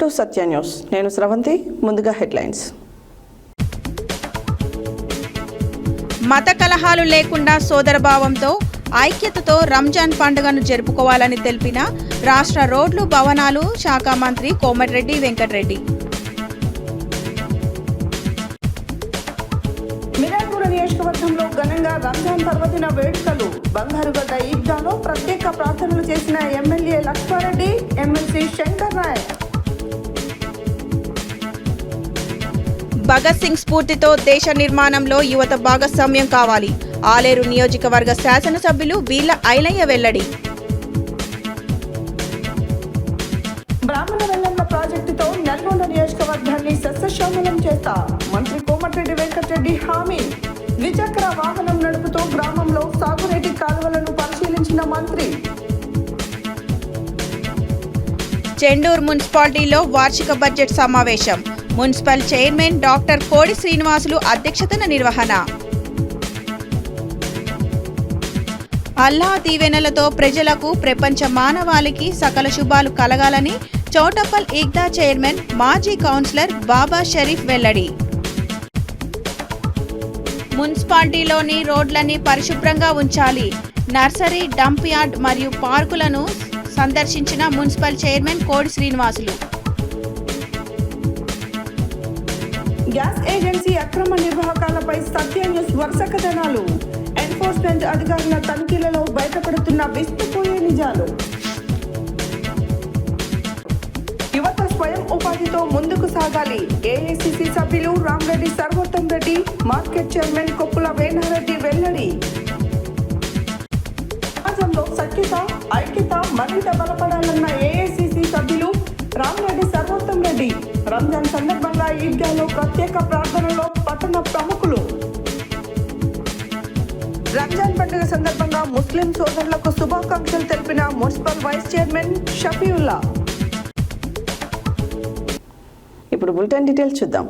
Welcome to Satya news. నేను స్రవంతి. ముందుగా headlines. మత కలహాలు లేకుండా సోదరభావంతో ఐక్యతతో రంజాన్ పండుగను జరుపుకోవాలని తెలిపిన రాష్ట్ర రోడ్లు భవనాలు శాఖ మంత్రి కోమటిరెడ్డి వెంకటరెడ్డి. మిర్యాలగూడ నియోజకవర్గంలో ఘనంగా రంజాన్ పర్వదిన వేడుకలు. బంగారుగడ్డ ఈద్గాలో ప్రత్యేక ప్రార్థనలు చేసిన ఎమ్మెల్యే లక్ష్మారెడ్డి, ఎమ్మెల్సీ శంకర్ నాయక్. భగత్ సింగ్ స్ఫూర్తితో దేశ నిర్మాణంలో యువత భాగస్వామ్యం కావాలి. ఆలేరు నియోజకవర్గ శాసనసభ్యులు బీర్ల ఐలయ్య వెల్లడి. బ్రాహ్మణ వెల్లంల ప్రాజెక్టుతో నల్గొండ నియోజకవర్గాన్ని సస్యశ్యామలం చేస్తా మంత్రి కోమటిరెడ్డి వెంకటరెడ్డి హామీ. ద్విచక్ర వాహనం నడుపుతూ గ్రామంలో సాగునీటి కాలువలను పరిశీలించిన మంత్రి. చెండూరు మున్సిపాలిటీలో వార్షిక బడ్జెట్ సమావేశం. మున్సిపల్ చైర్మన్ డాక్టర్ కోడి శ్రీనివాసులు అధ్యక్షతన నిర్వహణ. అల్లా దీవెనలతో ప్రజలకు, ప్రపంచ మానవాళికి సకల శుభాలు కలగాలని చౌటప్పల్ ఈద్గా చైర్మన్ మాజీ కౌన్సిలర్ బాబా షరీఫ్ వెల్లడి. మున్సిపాలిటీలోని రోడ్లన్నీ పరిశుభ్రంగా ఉంచాలి. నర్సరీ, డంప్ యార్డ్ మరియు పార్కులను సందర్శించిన మున్సిపల్ చైర్మన్ కోడి శ్రీనివాసులు. గ్యాస్ ఏజెన్సీ అక్రమ నిర్వాహకాలపై సత్య న్యూస్ వరుస కథనాలు. ఎన్ఫోర్స్మెంట్ అధికారుల తనిఖీలలో బయటపడుతున్న విస్తుపోయే నిజాలు. యువత స్వయం ఉపాధితో ముందుకు సాగాలి. ఏఐసిసి సభ్యులు రామరెడ్డి సర్వోత్తం రెడ్డి, మార్కెట్ చైర్మన్ కొప్పుల వేణారెడ్డి వెల్లడి. సమాజంలో సఖ్యత, ఐక్యత మరింత బలపడాలన్న ఏఐసిసి సభ్యులు రామరెడ్డి సర్వోత్తం రెడ్డి. రంజాన్ సందర్భంగా ఈద్గాలో ప్రత్యేక ప్రార్థనలో పట్టణ ప్రముఖులు. రంజాన్ పండుగ సందర్భంగా ముస్లిం సోదరులకు శుభాకాంక్షలు తెలిపిన మున్సిపల్ వైస్ చైర్మన్ షఫీవుల్లా. ఇప్పుడు బులెటిన్ డీటెయిల్స్ చూద్దాం.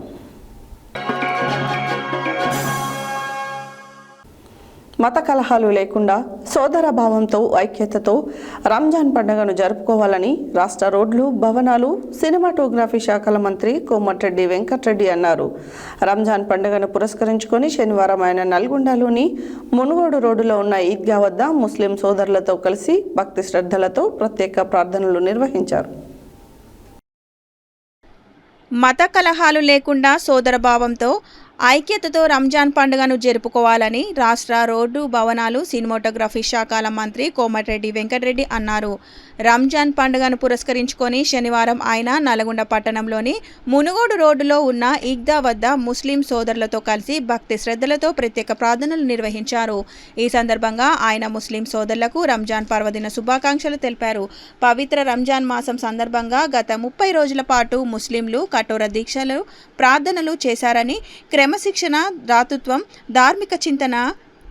మత కలహాలు లేకుండా సోదర భావంతో ఐక్యతతో రంజాన్ పండుగను జరుపుకోవాలని రాష్ట్ర రోడ్లు భవనాలు సినిమాటోగ్రఫీ శాఖల మంత్రి కోమటిరెడ్డి వెంకటరెడ్డి అన్నారు. రంజాన్ పండుగను పురస్కరించుకొని శనివారం ఆయన నల్గొండలోని మునుగోడు రోడ్డులో ఉన్న ఈద్గా వద్ద ముస్లిం సోదరులతో కలిసి భక్తి శ్రద్ధలతో ప్రత్యేక ప్రార్థనలు నిర్వహించారు. మత కలహాలు లేకుండా సోదరభావంతో ఐక్యతతో రంజాన్ పండుగను జరుపుకోవాలని రాష్ట్ర రోడ్డు భవనాలు సినిమాటోగ్రఫీ శాఖల మంత్రి కోమటిరెడ్డి వెంకటరెడ్డి అన్నారు. రంజాన్ పండుగను పురస్కరించుకొని శనివారం ఆయన నల్గొండ పట్టణంలోని మునుగోడు రోడ్డులో ఉన్న ఈద్గా వద్ద ముస్లిం సోదరులతో కలిసి భక్తి శ్రద్ధలతో ప్రత్యేక ప్రార్థనలు నిర్వహించారు. ఈ సందర్భంగా ఆయన ముస్లిం సోదరులకు రంజాన్ పర్వదిన శుభాకాంక్షలు తెలిపారు. పవిత్ర రంజాన్ మాసం సందర్భంగా గత 30 రోజుల పాటు ముస్లింలు కఠోర దీక్షలు, ప్రార్థనలు చేశారని, క్రమశిక్షణ, దాతృత్వం, ధార్మిక చింతన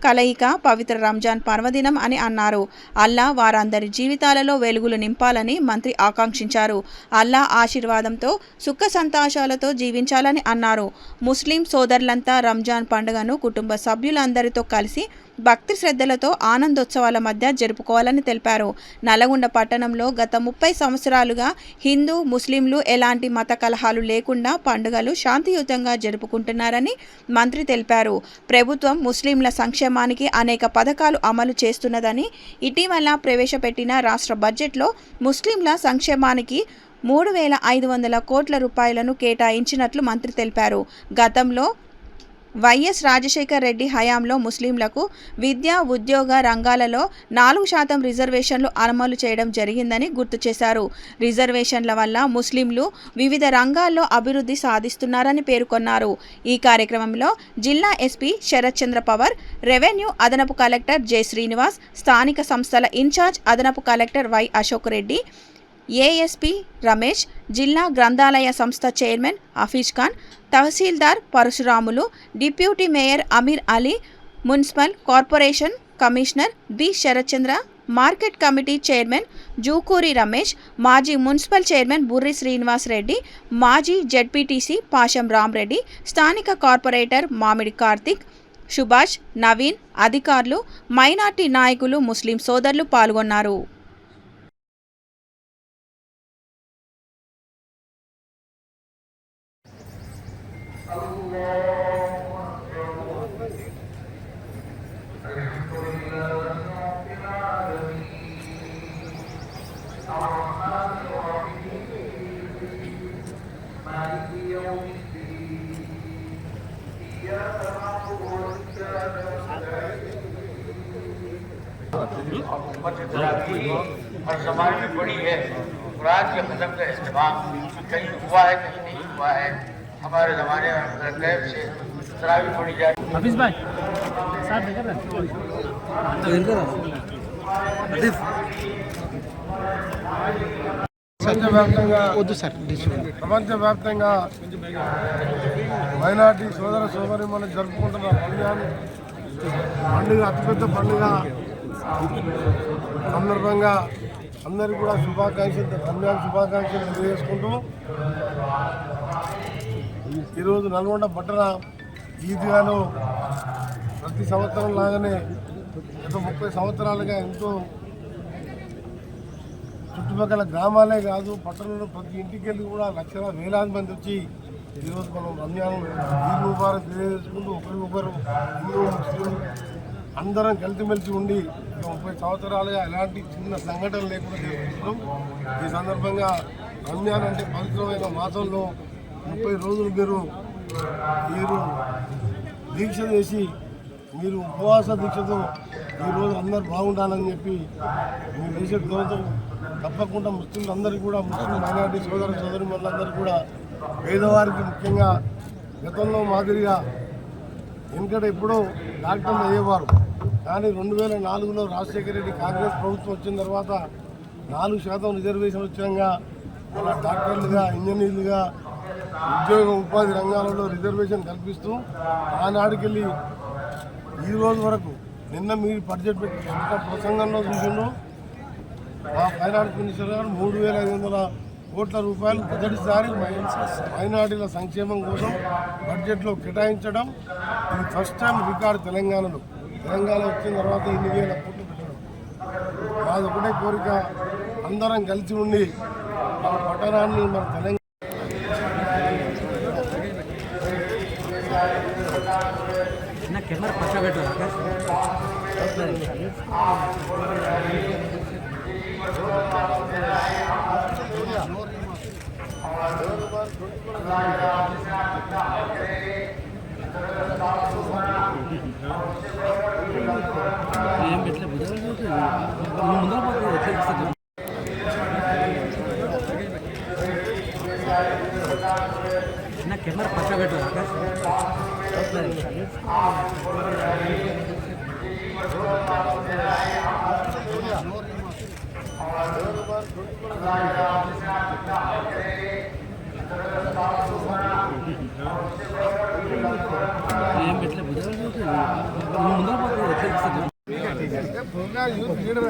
కలయిక పవిత్ర రంజాన్ పర్వదినం అని అన్నారు. అల్లా వారందరి జీవితాలలో వెలుగులు నింపాలని మంత్రి ఆకాంక్షించారు. అల్లా ఆశీర్వాదంతో సుఖ సంతోషాలతో జీవించాలని అన్నారు. ముస్లిం సోదరులంతా రంజాన్ పండుగను కుటుంబ సభ్యులందరితో కలిసి భక్తి శ్రద్ధలతో ఆనందోత్సవాల మధ్య జరుపుకోవాలని తెలిపారు. నల్గొండ పట్టణంలో గత 30 సంవత్సరాలుగా హిందూ, ముస్లింలు ఎలాంటి మత కలహాలు లేకుండా పండుగలు శాంతియుతంగా జరుపుకుంటున్నారని మంత్రి తెలిపారు. ప్రభుత్వం ముస్లింల సంక్షేమానికి అనేక పథకాలు అమలు చేస్తున్నదని, ఇటీవల ప్రవేశపెట్టిన రాష్ట్ర బడ్జెట్లో ముస్లింల సంక్షేమానికి 3,500 కోట్ల రూపాయలను కేటాయించినట్లు మంత్రి తెలిపారు. గతంలో వైఎస్ రాజశేఖర్ రెడ్డి హయాంలో ముస్లింలకు విద్య, ఉద్యోగ రంగాలలో 4% రిజర్వేషన్లు అమలు చేయడం జరిగిందని గుర్తు చేశారు. రిజర్వేషన్ల వల్ల ముస్లింలు వివిధ రంగాల్లో అభివృద్ధి సాధిస్తున్నారని పేర్కొన్నారు. ఈ కార్యక్రమంలో జిల్లా ఎస్పీ శరత్ చంద్ర పవర్, రెవెన్యూ అదనపు కలెక్టర్ జె శ్రీనివాస్, స్థానిక సంస్థల ఇన్ఛార్జ్ అదనపు collector Y Ashok Reddy, ASP Ramesh, జిల్లా గ్రంథాలయ సంస్థ chairman Hafeez Khan, tahsildar Parashuramulu, deputy mayor Ameer Ali, municipal corporation commissioner B Sharathchandra, market committee chairman Jukuri Ramesh, మాజీ మున్సిపల్ చైర్మన్ బుర్రి శ్రీనివాస్ రెడ్డి, మాజీ జెడ్పీటీసీ పాషం రామరెడ్డి, స్థానిక కార్పొరేటర్ మామిడి కార్తిక్, సుభాష్, నవీన్, అధికారులు, మైనార్టీ నాయకులు, ముస్లిం సోదరులు పాల్గొన్నారు. और समाज में बड़ी है। कुरान के खत्म का इस्तेमाल कहीं हुआ है कहीं नहीं हुआ है। हमारे ज़माने में गैब से तरावी पड़ी जाती है। हफीज भाई साथ देकर ప్రపంచవ్యాప్తంగా మైనార్టీ సోదర సోదరి మనం జరుపుకుంటున్న పండుగ అతిపెద్ద పండుగ సందర్భంగా అందరికీ కూడా శుభాకాంక్షలు తెలియజేసుకుంటూ ఈరోజు నల్గొండ పట్టణ ఈద్గాలో ప్రతి సంవత్సరం లాగానే గత 30 సంవత్సరాలుగా ఎంతో చుట్టుపక్కల గ్రామాలే కాదు పట్టణంలో ప్రతి ఇంటికి వెళ్ళి కూడా వేలాది మంది వచ్చి ఈరోజు మనం రంజాన్ ఈద్ ముబారక్ తెలియజేసుకుంటూ ఒకరికొకరు హిందూ ముస్లిం అందరం కలిసిమెలిసి ఉండి 30 సంవత్సరాలుగా ఎలాంటి చిన్న సంఘటన లేకుండా జరుపుకుంటున్నాం. ఈ సందర్భంగా రంజాన్ అంటే పవిత్రమైన మాసంలో 30 రోజులు మీరు దీక్ష చేసి మీరు ఉపవాస దీక్షతో ఈరోజు అందరు బాగుండాలని చెప్పి మీరు చేసే గౌరవం తప్పకుండా ముస్లింలందరికీ కూడా ముస్లిం మైనారిటీ సోదరులందరికీ కూడా పేదవారికి ముఖ్యంగా గతంలో మాదిరిగా వెనుకట ఎప్పుడో డాక్టర్లు అయ్యేవారు. కానీ 2004లో రాజశేఖర రెడ్డి కాంగ్రెస్ ప్రభుత్వం వచ్చిన తర్వాత 4% రిజర్వేషన్ వచ్చాక అలా డాక్టర్లుగా ఇంజనీర్లుగా ఉద్యోగ ఉపాధి రంగాలలో రిజర్వేషన్ కల్పిస్తూ ఆనాడికెళ్ళి ఈ రోజు వరకు నిన్న మీరు బడ్జెట్ పెట్టి ప్రసంగంలో చూసిండ్రు. మా ఫైనాన్స్ మినిస్టర్ గారు 3,500 కోట్ల రూపాయలు మొదటిసారి మైనార్టీల సంక్షేమం కోసం బడ్జెట్లో కేటాయించడం ఇది ఫస్ట్ టైం రికార్డు తెలంగాణ వచ్చిన తర్వాత ఇన్ని వేల కోట్లు పెట్టడం. మాది ఒకటే కోరిక, అందరం కలిసి ఉండి మన పట్టణాన్ని మన తెలంగాణ కెమెరా పక్క పెట్టారు. ఏం పెట్టలే ముందర నా కెమెరా పక్క పెట్టారు. ఏం పెట్టలే ముందర యూత్ లీడర్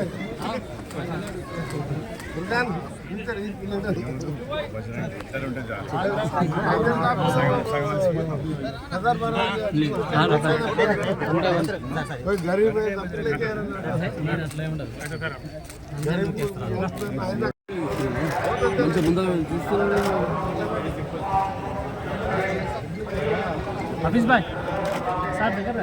गरीब हफीज भाई साथ देकर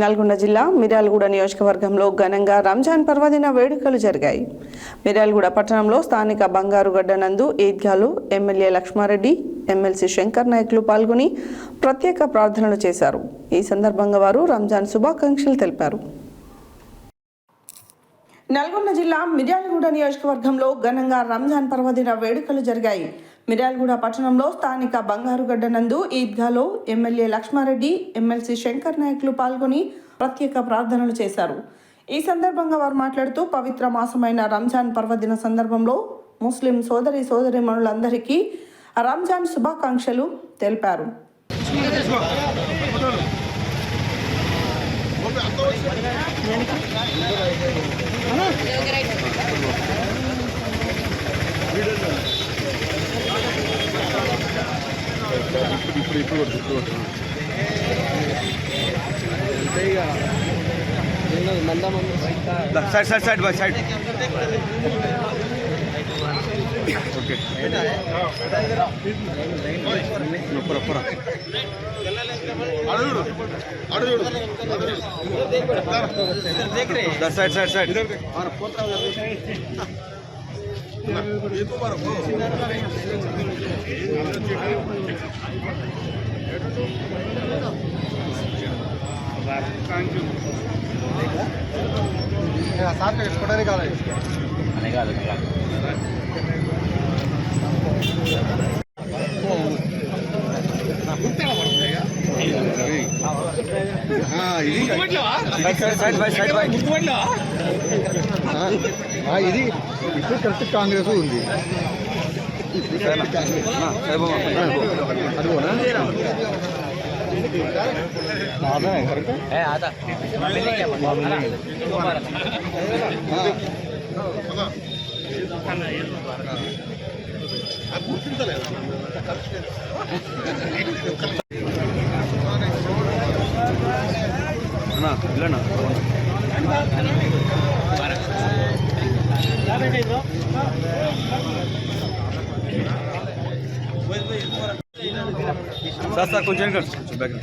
నల్గొండ జిల్లా మిర్యాలగూడ నియోజకవర్గంలో ఘనంగా రంజాన్ పర్వదిన వేడుకలు జరిగాయి. మిర్యాలగూడ పట్టణంలో స్థానిక బంగారుగడ్డ నందు ఈద్గాలో ఎమ్మెల్యే లక్ష్మారెడ్డి, ఎమ్మెల్సీ శంకర్ నాయకులు పాల్గొని ప్రత్యేక ప్రార్థనలు చేశారు. ఈ సందర్భంగా వారు రంజాన్ శుభాకాంక్షలు తెలిపారు. నల్గొండ జిల్లా మిర్యాలగూడ నియోజకవర్గంలో ఘనంగా రంజాన్ పర్వదిన వేడుకలు జరిగాయి. మిర్యాలగూడ పట్టణంలో స్థానిక బంగారుగడ్డ నందు ఈద్గాలో ఎమ్మెల్యే లక్ష్మారెడ్డి, ఎమ్మెల్సీ శంకర్ నాయకులు పాల్గొని ప్రత్యేక ప్రార్థనలు చేశారు. ఈ సందర్భంగా వారు మాట్లాడుతూ పవిత్ర మాసమైన రంజాన్ పర్వదిన సందర్భంలో ముస్లిం సోదరీమణులందరికీ రంజాన్ శుభాకాంక్షలు తెలిపారు. साइड बाय साइड ఇది ఇప్పుడు కరెక్ట్ కాంగ్రెస్ ఉంది సార్ కొంచెం back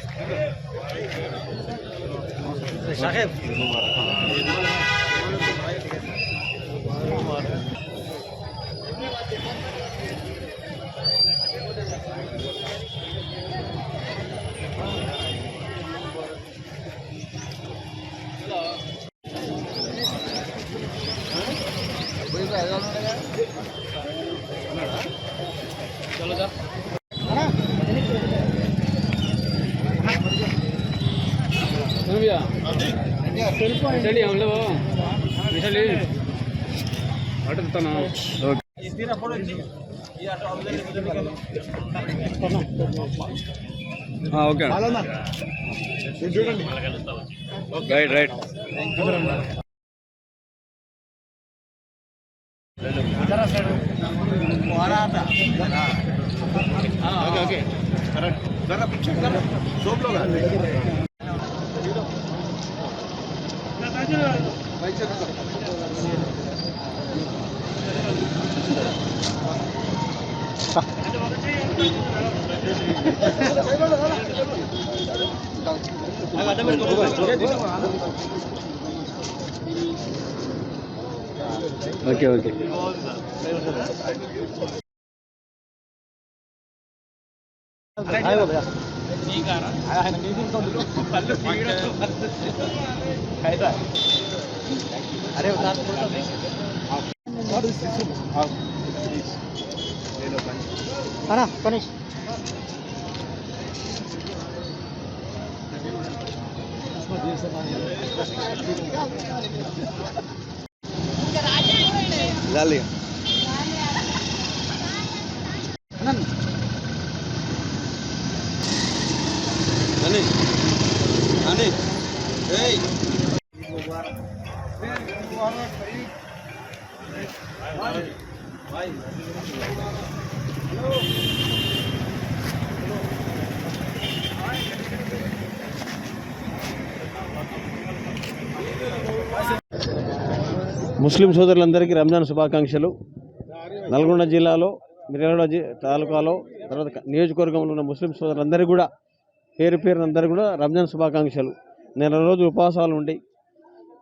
okay right right okay okay okay डालिए ముస్లిం సోదరులందరికీ రంజాన్ శుభాకాంక్షలు. నల్గొండ జిల్లాలో మిర్యాలగూడ తాలూకాలో తర్వాత నియోజకవర్గంలో ఉన్న ముస్లిం సోదరులందరికీ కూడా పేరు పేరునందరికీ కూడా రంజాన్ శుభాకాంక్షలు. నెల రోజులు ఉపవాసాలు ఉండి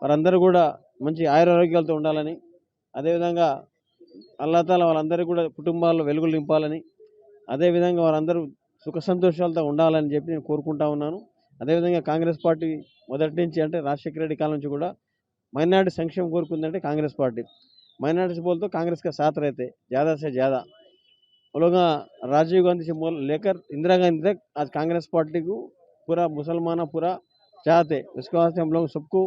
వారందరూ కూడా మంచి ఆయురారోగ్యాలతో ఉండాలని, అదేవిధంగా అల్లాహ్ వాళ్ళందరికీ కూడా కుటుంబాల్లో వెలుగులు నింపాలని, అదేవిధంగా వారందరూ సుఖ సంతోషాలతో ఉండాలని చెప్పి నేను కోరుకుంటా ఉన్నాను. అదేవిధంగా కాంగ్రెస్ పార్టీ మొదటి నుంచి అంటే రాజశేఖర రెడ్డి కాలం నుంచి కూడా माइनॉरिटी संक्षेम कोरुकुंदंटे कांग्रेस पार्टी माइनॉरिटी बोल तो कांग्रेस का साथ रहते ज़्यादा से ज़्यादा. वो लोग राजीव गांधी से लेकर इंदिरा गांधी तक आज कांग्रेस पार्टी को पूरा मुसलमान पूरा चाहते. उसके वास्ते हम लोग सबको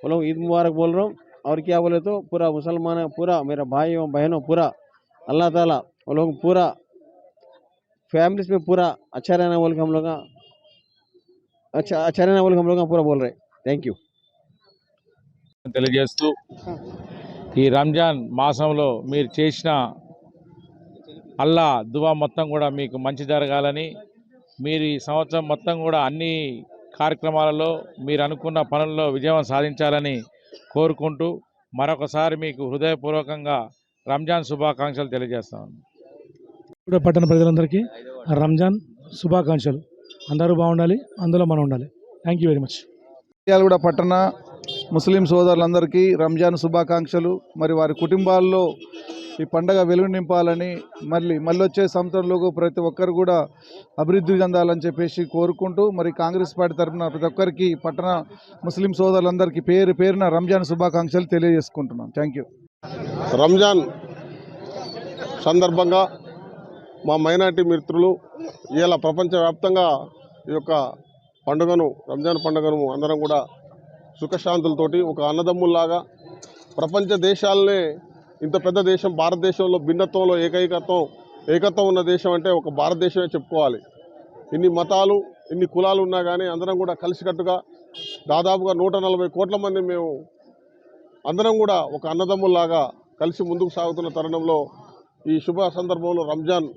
वो लोग ईद मुबारक बोल रहा हूँ. और क्या बोले तो पूरा मुसलमान पूरा मेरा भाइयों बहनों पूरा अल्लाह ताला वो लोग पूरा फैमिलीज में पूरा अच्छा रहना बोल के हम लोग अच्छा रहना बोल के हम लोग पूरा बोल रहे. Thank you. తెలియజేస్తూ ఈ రంజాన్ మాసంలో మీరు చేసిన అల్లా దువా మొత్తం కూడా మీకు మంచి జరగాలని, మీరు ఈ సంవత్సరం మొత్తం కూడా అన్ని కార్యక్రమాలలో మీరు అనుకున్న పనుల్లో విజయం సాధించాలని కోరుకుంటూ మరొకసారి మీకు హృదయపూర్వకంగా రంజాన్ శుభాకాంక్షలు తెలియజేస్తాను. కూడా పట్టణ ప్రజలందరికీ రంజాన్ శుభాకాంక్షలు. అందరూ బాగుండాలి, అందులో మనం ఉండాలి. Thank you very much. Miryalaguda పట్టణ ముస్లిం సోదరులందరికీ రంజాన్ శుభాకాంక్షలు. మరి వారి కుటుంబాల్లో ఈ పండగ వెలుగు నింపాలని, మళ్ళీ వచ్చే సంవత్సరంలోకి ప్రతి ఒక్కరు కూడా అభివృద్ధి చెందాలని చెప్పేసి కోరుకుంటూ, మరి కాంగ్రెస్ పార్టీ తరఫున ప్రతి ఒక్కరికి పట్టణ ముస్లిం సోదరులందరికీ పేరున రంజాన్ శుభాకాంక్షలు తెలియజేసుకుంటున్నాం. Thank you. రంజాన్ సందర్భంగా మా మైనార్టీ మిత్రులు ఇలా ప్రపంచవ్యాప్తంగా ఈ యొక్క పండుగను, రంజాన్ పండుగను అందరం కూడా సుఖశాంతులతోటి ఒక అన్నదమ్ముల్లాగా, ప్రపంచ దేశాలనే ఇంత పెద్ద దేశం భారతదేశంలో భిన్నత్వంలో ఏకత్వం ఉన్న దేశం అంటే ఒక భారతదేశమే చెప్పుకోవాలి. ఇన్ని మతాలు, ఇన్ని కులాలు ఉన్నా కానీ అందరం కూడా కలిసికట్టుగా దాదాపుగా 140 కోట్ల మంది మేము అందరం కూడా ఒక అన్నదమ్ముల్లాగా కలిసి ముందుకు సాగుతున్న తరుణంలో ఈ శుభ సందర్భంలో రంజాన్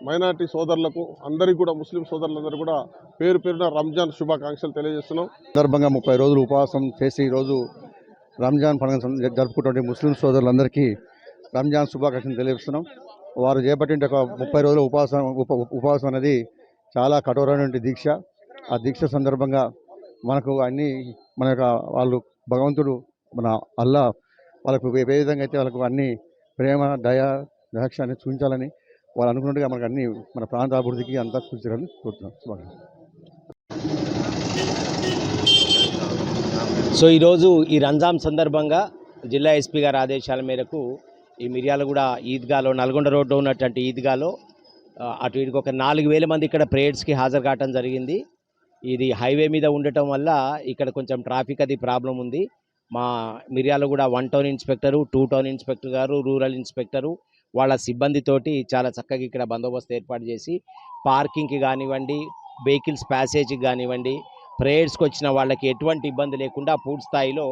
మైనార్టీ సోదరులకు అందరికీ కూడా, ముస్లిం సోదరులందరూ కూడా పేరున రంజాన్ శుభాకాంక్షలు తెలియజేస్తున్నాం. సందర్భంగా 30 రోజులు ఉపవాసం చేసి ఈరోజు రంజాన్ పండుగ జరుపుకుంటున్న ముస్లిం సోదరులందరికీ రంజాన్ శుభాకాంక్షలు తెలియజేస్తున్నాం. వారు చేపట్టిన ఒక 30 రోజుల ఉపవాసం అనేది చాలా కఠోరమైన దీక్ష. ఆ దీక్ష సందర్భంగా మనకు అన్నీ మన యొక్క వాళ్ళు భగవంతుడు మన అల్లా వాళ్ళకు ఏ విధంగా అయితే వాళ్ళకు అన్ని ప్రేమ, దయ, దాక్షాన్ని చూపించాలని వాళ్ళు అనుకున్నట్టుగా మనకు అన్ని మన ప్రాంత అభివృద్ధికి అంతా చూపించాలని కోరుతున్నాం. సో ఈరోజు ఈ రంజాన్ సందర్భంగా జిల్లా ఎస్పీ గారి ఆదేశాల మేరకు ఈ మిర్యాలగూడ ఈద్గాలో, నల్గొండ రోడ్లో ఉన్నటువంటి ఈద్గాలో అటు ఇటుకు ఒక 4,000 మంది ఇక్కడ ప్రేయర్స్కి హాజరు కావడం జరిగింది. ఇది హైవే మీద ఉండటం వల్ల ఇక్కడ కొంచెం ట్రాఫిక్ అది ప్రాబ్లం ఉంది. మా Miryalaguda 1 town inspector, 2 town inspector గారు, రూరల్ ఇన్స్పెక్టరు వాళ్ళ సిబ్బందితోటి చాలా చక్కగా ఇక్కడ బందోబస్తు ఏర్పాటు చేసి పార్కింగ్కి కానివ్వండి, వెహికల్స్ ప్యాసేజ్కి కానివ్వండి, ప్రేయర్స్కి వచ్చిన వాళ్ళకి ఎటువంటి ఇబ్బంది లేకుండా పూర్తి స్థాయిలో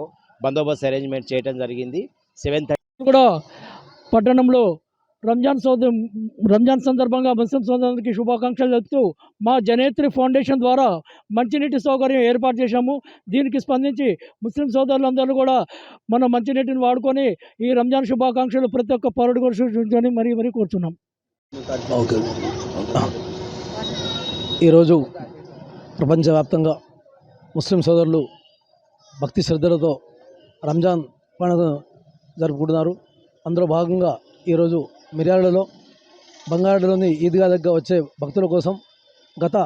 బందోబస్తు అరేంజ్మెంట్ చేయడం జరిగింది. 7:30 కూడా పట్టణంలో రంజాన్ సందర్భంగా ముస్లిం సోదరులకి శుభాకాంక్షలు చెప్తూ మా జనేత్రి ఫౌండేషన్ ద్వారా మంచినీటి సౌకర్యం ఏర్పాటు చేశాము. దీనికి స్పందించి ముస్లిం సోదరులందరూ కూడా మన మంచినీటిని వాడుకొని ఈ రంజాన్ శుభాకాంక్షలు ప్రతి ఒక్క పౌరుడు కూడా సూచించుకొని మరీ కోరుతున్నాం. ఓకే, ఈరోజు ప్రపంచవ్యాప్తంగా ముస్లిం సోదరులు భక్తి శ్రద్ధలతో రంజాన్ పండుగ జరుపుకుంటున్నారు. అందులో భాగంగా ఈరోజు మిర్యాలలో బంగారులోని ఈద్గా దగ్గర వచ్చే భక్తుల కోసం గత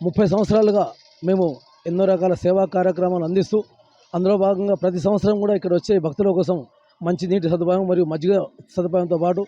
30 సంవత్సరాలుగా మేము ఎన్నో రకాల సేవా కార్యక్రమాలు అందిస్తూ, అందులో భాగంగా ప్రతి సంవత్సరం కూడా ఇక్కడ వచ్చే భక్తుల కోసం మంచి నీటి సదుపాయం మరియు మజ్జిగ సదుపాయంతో పాటు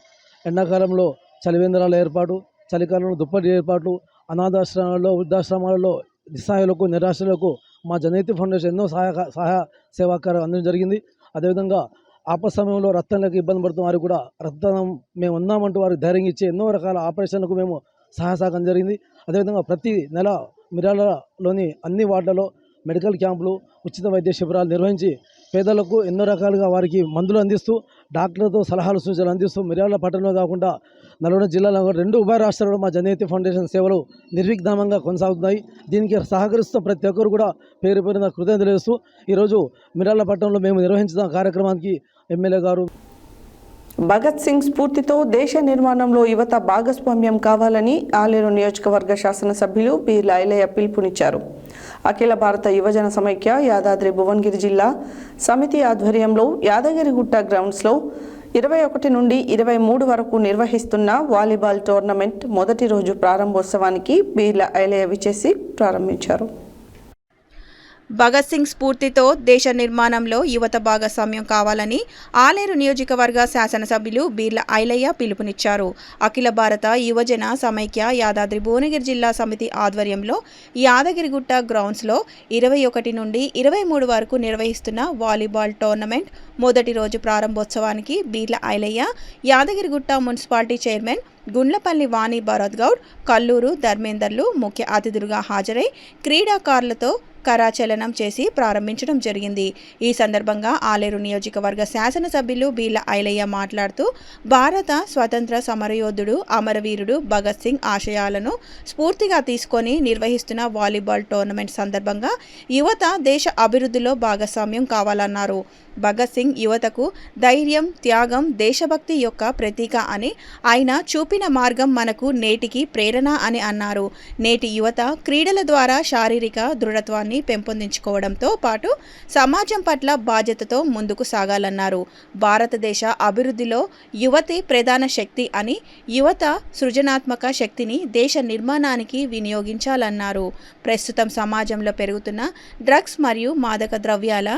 ఎండాకాలంలో చలివేంద్రాల ఏర్పాటు, చలికాలంలో దుప్పటి ఏర్పాట్లు, అనాథాశ్రమాలలో, వృద్ధాశ్రమాలలో నిస్సహాయులకు, నిరాశ్రులకు మా జనేత్రి ఫౌండేషన్ ఎన్నో సహాయ సేవాకార్యం అందడం జరిగింది. అదేవిధంగా ఆపద సమయంలో రక్తంలోకి ఇబ్బంది పడుతున్న వారికి కూడా రక్తం మేము ఉన్నామంటూ వారికి ధైర్యం ఇచ్చి ఎన్నో రకాల ఆపరేషన్లకు మేము సహాయ సహకారం జరిగింది. అదేవిధంగా ప్రతి నెల మిర్యాలలోని అన్ని వార్డులలో మెడికల్ క్యాంపులు, ఉచిత వైద్య శిబిరాలు నిర్వహించి పేదలకు ఎన్నో రకాలుగా వారికి మందులు అందిస్తూ, డాక్టర్లతో సలహాలు సూచనలు అందిస్తూ మిర్యాల పట్టణంలో కాకుండా నల్గొండ జిల్లాలో 2 ఉభయ రాష్ట్రాల్లో మా జనేత్రి ఫౌండేషన్ సేవలు నిర్విఘ్నంగా కొనసాగుతున్నాయి. దీనికి సహకరిస్తూ ప్రతి ఒక్కరు కూడా పేరున కృతజ్ఞతలు తెలియజేస్తూ ఈరోజు మిర్యాల పట్టణంలో మేము నిర్వహించిన కార్యక్రమానికి ఎమ్మెల్యే గారు భగత్ సింగ్ స్ఫూర్తితో దేశ నిర్మాణంలో యువత భాగస్వామ్యం కావాలని ఆలేరు నియోజకవర్గ శాసనసభ్యులు బీర్ల ఐలయ్య పిలుపునిచ్చారు. అఖిల భారత యువజన సమైక్య యాదాద్రి భువనగిరి జిల్లా సమితి ఆధ్వర్యంలో యాదగిరిగుట్ట గ్రౌండ్స్లో 21 నుండి 23 వరకు నిర్వహిస్తున్న వాలీబాల్ టోర్నమెంట్ మొదటి రోజు ప్రారంభోత్సవానికి బీర్ల ఐలయ్య విచ్చేసి ప్రారంభించారు. భగత్ సింగ్ స్ఫూర్తితో దేశ నిర్మాణంలో యువత భాగస్వామ్యం కావాలని ఆలేరు నియోజకవర్గ శాసనసభ్యులు బీర్ల ఐలయ్య పిలుపునిచ్చారు. అఖిల భారత యువజన సమైక్య యాదాద్రి భువనగిరి జిల్లా సమితి ఆధ్వర్యంలో యాదగిరిగుట్ట గ్రౌండ్స్లో 21 నుండి 23 వరకు నిర్వహిస్తున్న వాలీబాల్ టోర్నమెంట్ మొదటి రోజు ప్రారంభోత్సవానికి బీర్ల ఐలయ్య, యాదగిరిగుట్ట మున్సిపాలిటీ చైర్మన్ గుండ్లపల్లి వాణి భరత్ గౌడ్, కల్లూరు ధర్మేందర్లు ముఖ్య అతిథులుగా హాజరై క్రీడాకారులతో కరాచలనం చేసి ప్రారంభించడం జరిగింది. ఈ సందర్భంగా ఆలేరు నియోజకవర్గ శాసనసభ్యులు బీర్ల ఐలయ్య మాట్లాడుతూ భారత స్వతంత్ర సమరయోధుడు అమరవీరుడు భగత్ సింగ్ ఆశయాలను స్ఫూర్తిగా తీసుకొని నిర్వహిస్తున్న వాలీబాల్ టోర్నమెంట్ సందర్భంగా యువత దేశ అభివృద్ధిలో భాగస్వామ్యం కావాలన్నారు. భగత్ సింగ్ యువతకు ధైర్యం, త్యాగం, దేశభక్తి యొక్క ప్రతీక అని, ఆయన చూపిన మార్గం మనకు నేటికి ప్రేరణ అని అన్నారు. నేటి యువత క్రీడల ద్వారా శారీరక దృఢత్వాన్ని పెంపొందించుకోవడంతో పాటు సమాజం పట్ల బాధ్యతతో ముందుకు సాగాలన్నారు. భారతదేశ అభివృద్ధిలో యువతే ప్రధాన శక్తి అని, యువత సృజనాత్మక శక్తిని దేశ నిర్మాణానికి వినియోగించాలన్నారు. ప్రస్తుతం సమాజంలో పెరుగుతున్న డ్రగ్స్ మరియు మాదక ద్రవ్యాల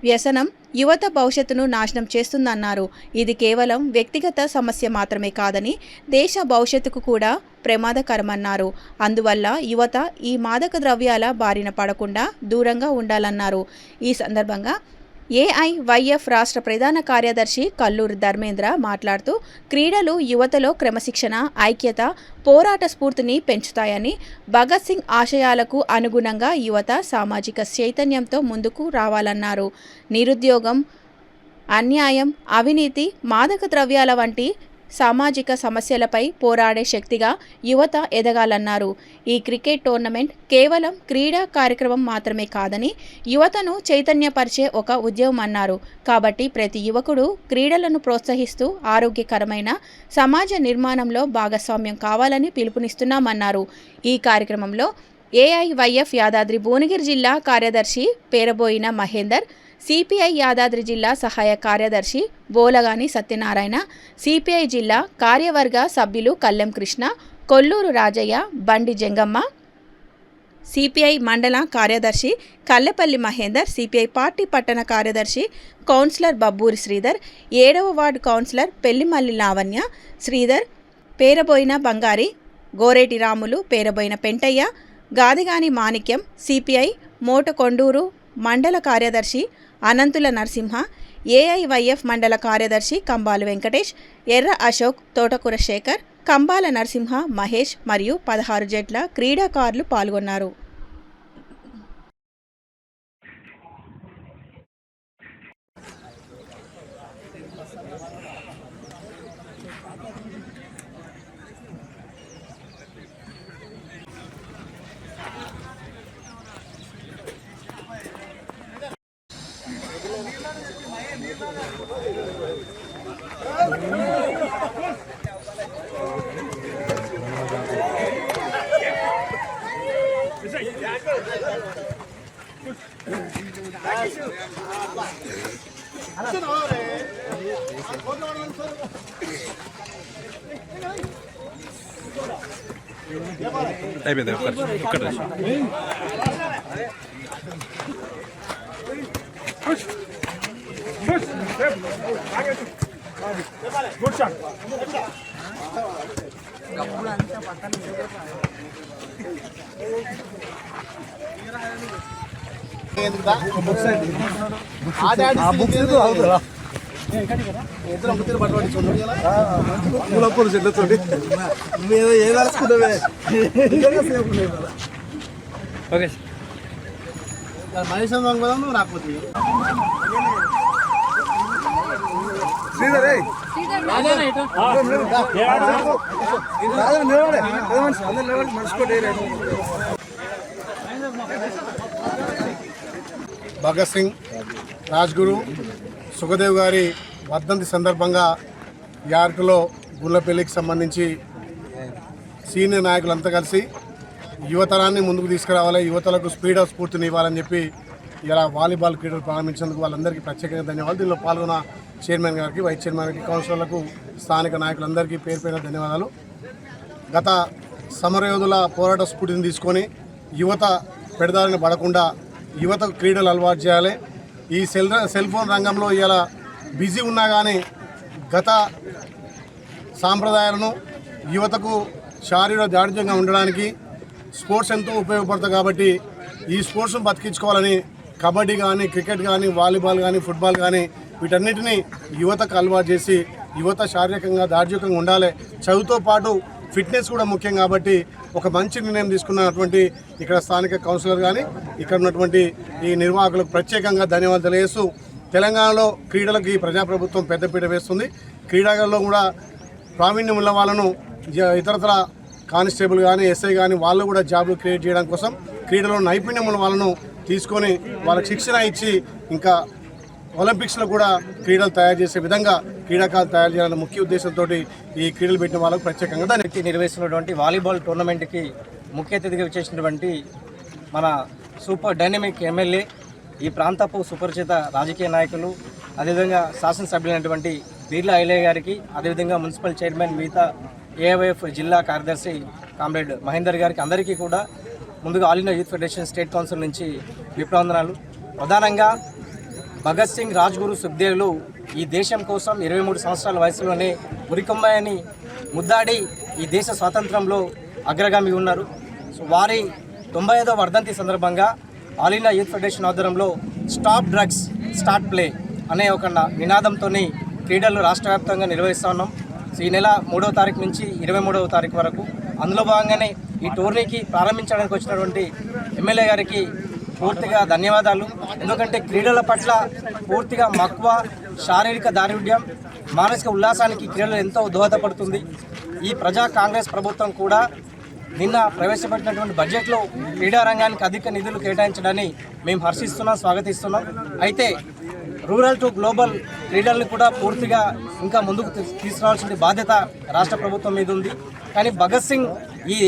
వ్యసనం యువత భవిష్యత్తును నాశనం చేస్తుందన్నారు. ఇది కేవలం వ్యక్తిగత సమస్య మాత్రమే కాదని, దేశ భవిష్యత్తుకు కూడా ప్రమాదకరమన్నారు. అందువల్ల యువత ఈ మాదక ద్రవ్యాల బారిన పడకుండా దూరంగా ఉండాలన్నారు. ఈ సందర్భంగా ఏఐవైఎఫ్ రాష్ట్ర ప్రధాన కార్యదర్శి కల్లూరి ధర్మేంద్ర మాట్లాడుతూ, క్రీడలు యువతలో క్రమశిక్షణ, ఐక్యత, పోరాట స్ఫూర్తిని పెంచుతాయని, భగత్ సింగ్ ఆశయాలకు అనుగుణంగా యువత సామాజిక చైతన్యంతో ముందుకు రావాలన్నారు. నిరుద్యోగం, అన్యాయం, అవినీతి, మాదక ద్రవ్యాల వంటి సామాజిక సమస్యలపై పోరాడే శక్తిగా యువత ఎదగాలన్నారు. ఈ క్రికెట్ టోర్నమెంట్ కేవలం క్రీడా కార్యక్రమం మాత్రమే కాదని, యువతను చైతన్యపరిచే ఒక ఉద్యమం అన్నారు. కాబట్టి ప్రతి యువకుడు క్రీడలను ప్రోత్సహిస్తూ ఆరోగ్యకరమైన సమాజ నిర్మాణంలో భాగస్వామ్యం కావాలని పిలుపునిస్తున్నామన్నారు. ఈ కార్యక్రమంలో ఏఐవైఎఫ్ యాదాద్రి భువనగిరి జిల్లా కార్యదర్శి పేరబోయిన మహేందర్, సిపిఐ యాదాద్రి జిల్లా సహాయ కార్యదర్శి బోలగాని సత్యనారాయణ, సిపిఐ జిల్లా కార్యవర్గ సభ్యులు కల్లెం కృష్ణ, కొల్లూరు రాజయ్య, బండి జంగమ్మ, సిపిఐ మండల కార్యదర్శి కల్లెపల్లి మహేందర్, సిపిఐ పార్టీ పట్టణ కార్యదర్శి కౌన్సిలర్ బబ్బూరి శ్రీధర్, 7వ వార్డు కౌన్సిలర్ పెళ్లిమల్లి లావణ్య, శ్రీధర్, పేరబోయిన బంగారి, గోరేటి రాములు, పేరబోయిన పెంటయ్య, గాదిగాని మాణిక్యం, సిపిఐ మోటకొండూరు మండల కార్యదర్శి అనంతుల నరసింహ, ఏఐవైఎఫ్ మండల కార్యదర్శి కంబాలు వెంకటేష్, ఎర్ర అశోక్, తోటకూర శేఖర్, కంబాల నరసింహ, మహేష్ మరియు 16 జట్ల క్రీడాకారులు పాల్గొన్నారు. భగత్ సింగ్, రాజ్గురు, సుఖదేవ్ గారి వర్ధంతి సందర్భంగా యార్కులో గుళ్ళపల్లికి సంబంధించి సీనియర్ నాయకులంతా కలిసి యువతరాన్ని ముందుకు తీసుకురావాలి, యువతలకు స్పీడ్ ఆఫ్ స్ఫూర్తిని ఇవ్వాలని చెప్పి ఇలా వాలీబాల్ క్రీడలు ప్రారంభించినందుకు వాళ్ళందరికీ ప్రత్యేకంగా ధన్యవాదాలు. దీనిలో పాల్గొన్న చైర్మన్ గారికి, వైస్ చైర్మన్ గారికి, కౌన్సిలర్లకు, స్థానిక నాయకులందరికీ పేరు పేరున ధన్యవాదాలు. గత సమరయోధుల పోరాట స్ఫూర్తిని తీసుకొని యువత పెడదారిని పడకుండా యువతకు క్రీడలు అలవాటు చేయాలి. ఈ సెల్ ఫోన్ రంగంలో ఇలా బిజీ ఉన్నా కానీ గత సాంప్రదాయాలను యువతకు శారీరక దాఢ్యంగా ఉండడానికి స్పోర్ట్స్ ఎంతో ఉపయోగపడుతుంది. కాబట్టి ఈ స్పోర్ట్స్ను బతికించుకోవాలని కబడ్డీ కానీ, క్రికెట్ కానీ, వాలీబాల్ కానీ, ఫుట్బాల్ కానీ వీటన్నిటినీ యువతకు అలవాటు చేసి యువత శారీరకంగా దాఢ్యంగా ఉండాలి. చదువుతో పాటు ఫిట్నెస్ కూడా ముఖ్యం. కాబట్టి ఒక మంచి నిర్ణయం తీసుకున్నటువంటి ఇక్కడ స్థానిక కౌన్సిలర్ కానీ, ఇక్కడ ఉన్నటువంటి ఈ నిర్వాహకులకు ప్రత్యేకంగా ధన్యవాదాలు తెలియజేస్తూ, తెలంగాణలో క్రీడలకు ఈ ప్రజాప్రభుత్వం పెద్దపీట వేస్తుంది. క్రీడలలో కూడా ప్రావీణ్యం ఉన్న వాళ్ళను ఇతరతర కానిస్టేబుల్ కానీ, ఎస్ఐ కానీ వాళ్ళు కూడా జాబ్లు క్రియేట్ చేయడం కోసం క్రీడలో నైపుణ్యం ఉన్న వాళ్ళను తీసుకొని వాళ్ళకి శిక్షణ ఇచ్చి ఇంకా ఒలింపిక్స్లో కూడా క్రీడలు తయారు చేసే విధంగా క్రీడాకారులు తయారు చేయాలన్న ముఖ్య ఉద్దేశంతో ఈ క్రీడలు పెట్టిన వాళ్ళకు ప్రత్యేకంగా నిర్వహిస్తున్నటువంటి వాలీబాల్ టోర్నమెంట్కి ముఖ్య అతిథిగా వచ్చేసినటువంటి మన సూపర్ డైనమిక్ ఎమ్మెల్యే, ఈ ప్రాంతపు సుపరిచిత రాజకీయ నాయకులు, అదేవిధంగా శాసనసభ్యులైనటువంటి బీర్ల ఐలయ్య గారికి, అదేవిధంగా మున్సిపల్ చైర్మన్, మిగతా ఏఐవైఎఫ్ జిల్లా కార్యదర్శి కామ్రేడ్ మహేందర్ గారికి, అందరికీ కూడా ముందుగా all India youth federation state council నుంచి విప్లవందనాలు. ప్రధానంగా భగత్ సింగ్, రాజ్గురు, సుఖ్దేవ్లు ఈ దేశం కోసం 23 సంవత్సరాల వయసులోనే ఉరికొమ్మాయని ముద్దాడి ఈ దేశ స్వాతంత్రంలో అగ్రగామి ఉన్నారు. సో వారి 95వ వర్ధంతి సందర్భంగా ఆల్ ఇండియా యూత్ ఫెడరేషన్ ఆధ్వర్యంలో స్టాప్ డ్రగ్స్ స్టార్ట్ ప్లే అనే ఒక నినాదంతో క్రీడలు రాష్ట్ర వ్యాప్తంగా నిర్వహిస్తూ ఉన్నాం. ఈ నెల 3వ తారీఖు నుంచి 23వ తారీఖు వరకు. అందులో భాగంగానే ఈ టోర్నీకి ప్రారంభించడానికి వచ్చినటువంటి ఎమ్మెల్యే గారికి పూర్తిగా ధన్యవాదాలు. ఎందుకంటే క్రీడల పట్ల పూర్తిగా మక్కువ, శారీరక దారుఢ్యం, మానసిక ఉల్లాసానికి క్రీడలు ఎంతో దోహదపడుతుంది. ఈ ప్రజా కాంగ్రెస్ ప్రభుత్వం కూడా నిన్న ప్రవేశపెట్టినటువంటి బడ్జెట్లో క్రీడా రంగానికి అధిక నిధులు కేటాయించడాన్ని మేము హర్షిస్తున్నాం, స్వాగతిస్తున్నాం. అయితే రూరల్ టు గ్లోబల్ క్రీడలను కూడా పూర్తిగా ఇంకా ముందుకు తీసుకురావాల్సిన బాధ్యత రాష్ట్ర ప్రభుత్వం మీద ఉంది. కానీ భగత్ సింగ్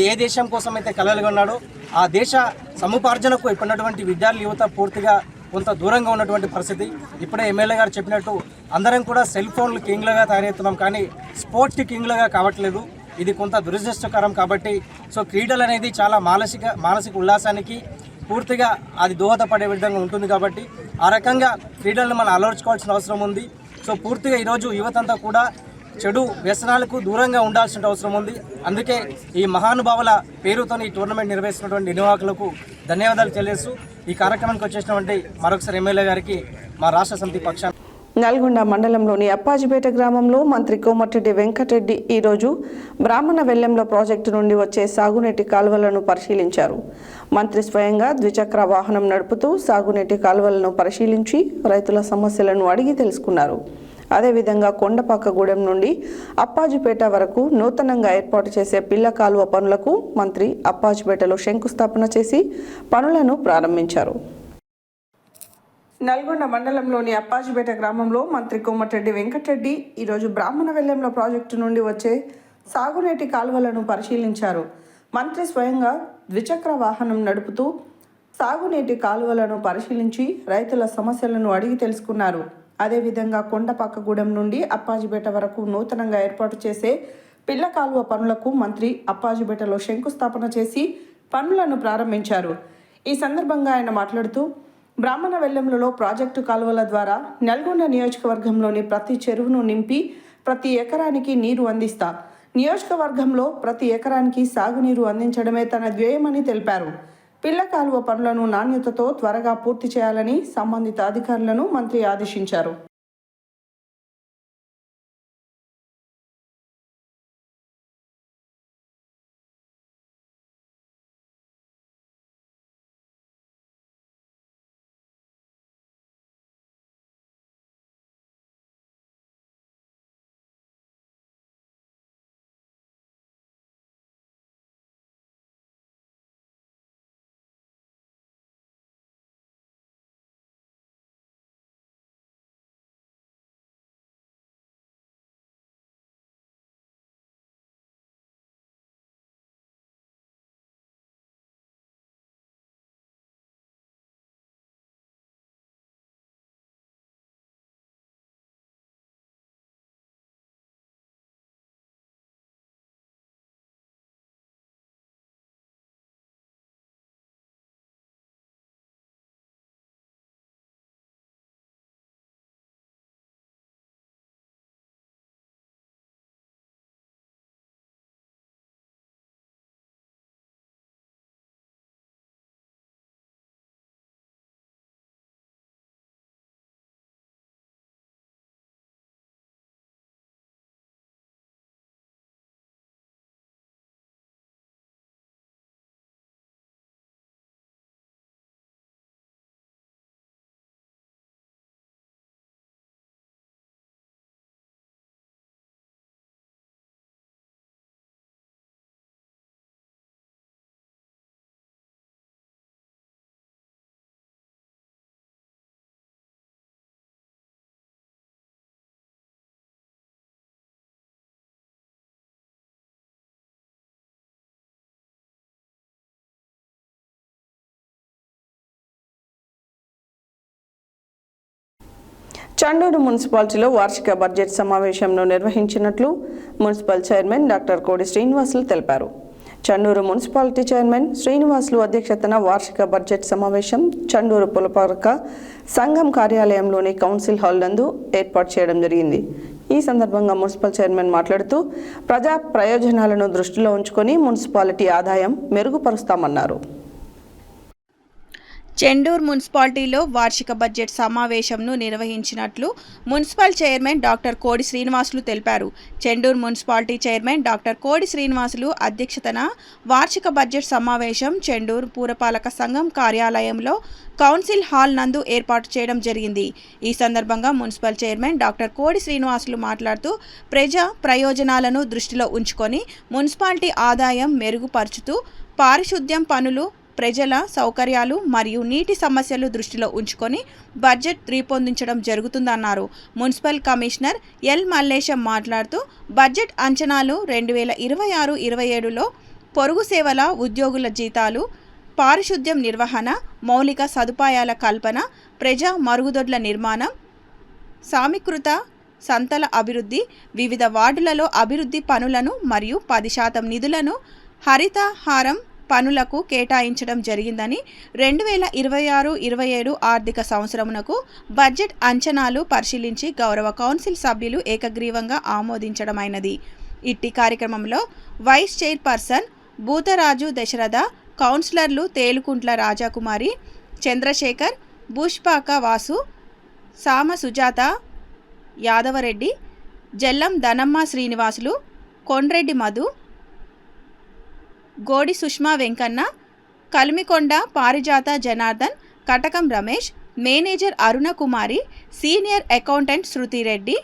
ఏ దేశం కోసం అయితే కలలుగా ఉన్నాడో ఆ దేశ సముపార్జనకు ఇప్పుడున్నటువంటి విద్యార్థుల యువత పూర్తిగా కొంత దూరంగా ఉన్నటువంటి పరిస్థితి. ఇప్పుడే ఎమ్మెల్యే గారు చెప్పినట్టు అందరం కూడా సెల్ ఫోన్లు కింగ్లుగా తయారవుతున్నాం, కానీ స్పోర్ట్స్కి కింగ్లుగా కావట్లేదు. ఇది కొంత దురదృష్టకరం. కాబట్టి సో క్రీడలు అనేది చాలా మానసిక ఉల్లాసానికి పూర్తిగా అది దోహదపడే విధంగా ఉంటుంది. కాబట్టి ఆ రకంగా క్రీడలను మనం అలవర్చుకోవాల్సిన అవసరం ఉంది. సో పూర్తిగా ఈరోజు యువతంతా కూడా చెడు వ్యసనాలకు దూరంగా ఉండాల్సిన అవసరం ఉంది. అందుకే ఈ మహానుభావుల పేరుతో ఈ టోర్నమెంట్ నిర్వహిస్తున్నటువంటి నిర్వాహకులకు ధన్యవాదాలు తెలియజేస్తూ ఈ కార్యక్రమానికి వచ్చేసినటువంటి మరొకసారి ఎమ్మెల్యే గారికి మా రాష్ట్ర సమితి పక్షాన. నల్గొండ మండలంలోని అప్పాజిపేట గ్రామంలో మంత్రి కోమటిరెడ్డి వెంకటరెడ్డి ఈరోజు బ్రాహ్మణ వెల్లెంల ప్రాజెక్టు నుండి వచ్చే సాగునీటి కాలువలను పరిశీలించారు. మంత్రి స్వయంగా ద్విచక్ర వాహనం నడుపుతూ సాగునీటి కాలువలను పరిశీలించి రైతుల సమస్యలను అడిగి తెలుసుకున్నారు. అదేవిధంగా కొండపాకగూడెం నుండి అప్పాజిపేట వరకు నూతనంగా ఏర్పాటు చేసే పిల్ల కాలువ పనులకు మంత్రి అప్పాజిపేటలో శంకుస్థాపన చేసి పనులను ప్రారంభించారు. నల్గొండ మండలంలోని అప్పాజిపేట గ్రామంలో మంత్రి కోమటిరెడ్డి వెంకటరెడ్డి ఈరోజు బ్రాహ్మణ వెల్లెంల ప్రాజెక్టు నుండి వచ్చే సాగునీటి కాలువలను పరిశీలించారు. మంత్రి స్వయంగా ద్విచక్ర వాహనం నడుపుతూ సాగునీటి కాలువలను పరిశీలించి రైతుల సమస్యలను అడిగి తెలుసుకున్నారు. అదేవిధంగా కొండపాకగూడెం నుండి అప్పాజిపేట వరకు నూతనంగా ఏర్పాటు చేసే పిల్ల కాలువ పనులకు మంత్రి అప్పాజిపేటలో శంకుస్థాపన చేసి పనులను ప్రారంభించారు. ఈ సందర్భంగా ఆయన మాట్లాడుతూ బ్రాహ్మణ వెల్లెంలలో ప్రాజెక్టు కాలువల ద్వారా నల్గొండ నియోజకవర్గంలోని ప్రతి చెరువును నింపి ప్రతి ఎకరానికి నీరు అందిస్తా, నియోజకవర్గంలో ప్రతి ఎకరానికి సాగునీరు అందించడమే తన ధ్యేయమని తెలిపారు. పిల్ల కాలువ పనులను నాణ్యతతో త్వరగా పూర్తి చేయాలని సంబంధిత అధికారులను మంత్రి ఆదేశించారు. చండూరు మున్సిపాలిటీలో వార్షిక బడ్జెట్ సమావేశంను నిర్వహించినట్లు మున్సిపల్ చైర్మన్ డాక్టర్ కోడి శ్రీనివాసులు తెలిపారు. చండూరు మున్సిపాలిటీ చైర్మన్ శ్రీనివాసులు అధ్యక్షతన వార్షిక బడ్జెట్ సమావేశం చండూరు పులపాక సంఘం కార్యాలయంలోని కౌన్సిల్ హాల్ నందు ఏర్పాటు చేయడం జరిగింది. ఈ సందర్భంగా మున్సిపల్ చైర్మన్ మాట్లాడుతూ ప్రజా ప్రయోజనాలను దృష్టిలో ఉంచుకొని మున్సిపాలిటీ ఆదాయం మెరుగుపరుస్తామన్నారు. చెండూరు మున్సిపాలిటీలో వార్షిక బడ్జెట్ సమావేశంను నిర్వహించినట్లు మున్సిపల్ చైర్మన్ డాక్టర్ కోడి శ్రీనివాసులు తెలిపారు. చెండూరు మున్సిపాలిటీ చైర్మన్ డాక్టర్ కోడి శ్రీనివాసులు అధ్యక్షతన వార్షిక బడ్జెట్ సమావేశం చెండూరు పురపాలక సంఘం కార్యాలయంలో కౌన్సిల్ హాల్ నందు ఏర్పాటు చేయడం జరిగింది. ఈ సందర్భంగా మున్సిపల్ చైర్మన్ డాక్టర్ కోడి శ్రీనివాసులు మాట్లాడుతూ ప్రజా ప్రయోజనాలను దృష్టిలో ఉంచుకొని మున్సిపాలిటీ ఆదాయం మెరుగుపరుచుతూ పారిశుద్ధ్యం పనులు, ప్రజల సౌకర్యాలు మరియు నీటి సమస్యలు దృష్టిలో ఉంచుకొని బడ్జెట్ రూపొందించడం జరుగుతుందన్నారు. మున్సిపల్ కమిషనర్ ఎల్ మల్లేశం మాట్లాడుతూ బడ్జెట్ అంచనాలు 2026-27లో పొరుగు సేవల ఉద్యోగుల జీతాలు, పారిశుద్ధ్యం నిర్వహణ, మౌలిక సదుపాయాల కల్పన, ప్రజా మరుగుదొడ్ల నిర్మాణం, సమీకృత సంతల అభివృద్ధి, వివిధ వార్డులలో అభివృద్ధి పనులను మరియు 10% నిధులను హరితహారం పనులకు కేటాయించడం జరిగిందని 2026-27 ఆర్థిక సంవత్సరమునకు బడ్జెట్ అంచనాలు పరిశీలించి గౌరవ కౌన్సిల్ సభ్యులు ఏకగ్రీవంగా ఆమోదించడమైనది. ఇట్టి కార్యక్రమంలో వైస్ చైర్పర్సన్ భూతరాజు దశరథ, కౌన్సిలర్లు తేలుకుంట్ల రాజాకుమారి, చంద్రశేఖర్, భూష్పాక వాసు, సామ సుజాత, యాదవరెడ్డి, జల్లం ధనమ్మ శ్రీనివాసులు, కొండ్రెడ్డి మధు, గోడి సుష్మా వెంకన్న, కలిమికొండ పారిజాత జనార్దన్, కటకం Ramesh, manager Aruna Kumari, senior accountant శృతి రెడ్డి,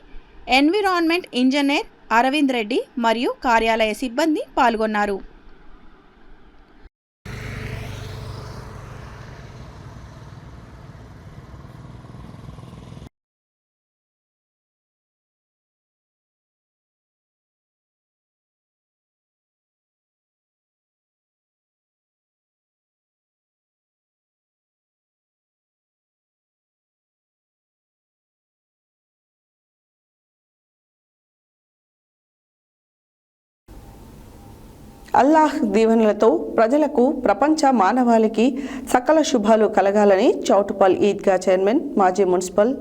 ఎన్విరాన్మెంట్ ఇంజనీర్ అరవింద్ రెడ్డి మరియు కార్యాలయ సిబ్బంది పాల్గొన్నారు. అల్లాహ్ దీవెనలతో ప్రజలకు, ప్రపంచ మానవాళికి సకల శుభాలు కలగాలని చౌటుపల్ ఈద్గా చైర్మన్ మాజీ మున్సిపల్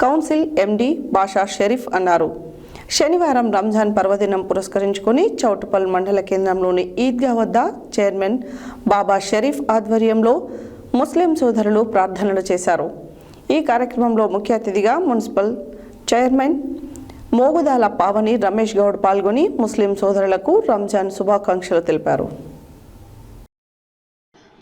కౌన్సిల్ ఎండి బాషా షరీఫ్ అన్నారు. శనివారం రంజాన్ పర్వదినం పురస్కరించుకొని చౌటుపల్ మండల కేంద్రంలోని ఈద్గా వద్ద చైర్మన్ బాబా షరీఫ్ ఆధ్వర్యంలో ముస్లిం సోదరులు ప్రార్థనలు చేశారు. ఈ కార్యక్రమంలో ముఖ్య అతిథిగా మున్సిపల్ చైర్మన్ మోగుదాల పావని రమేష్ గౌడ్ పాల్గొని ముస్లిం సోదరులకు రంజాన్ శుభాకాంక్షలు తెలిపారు.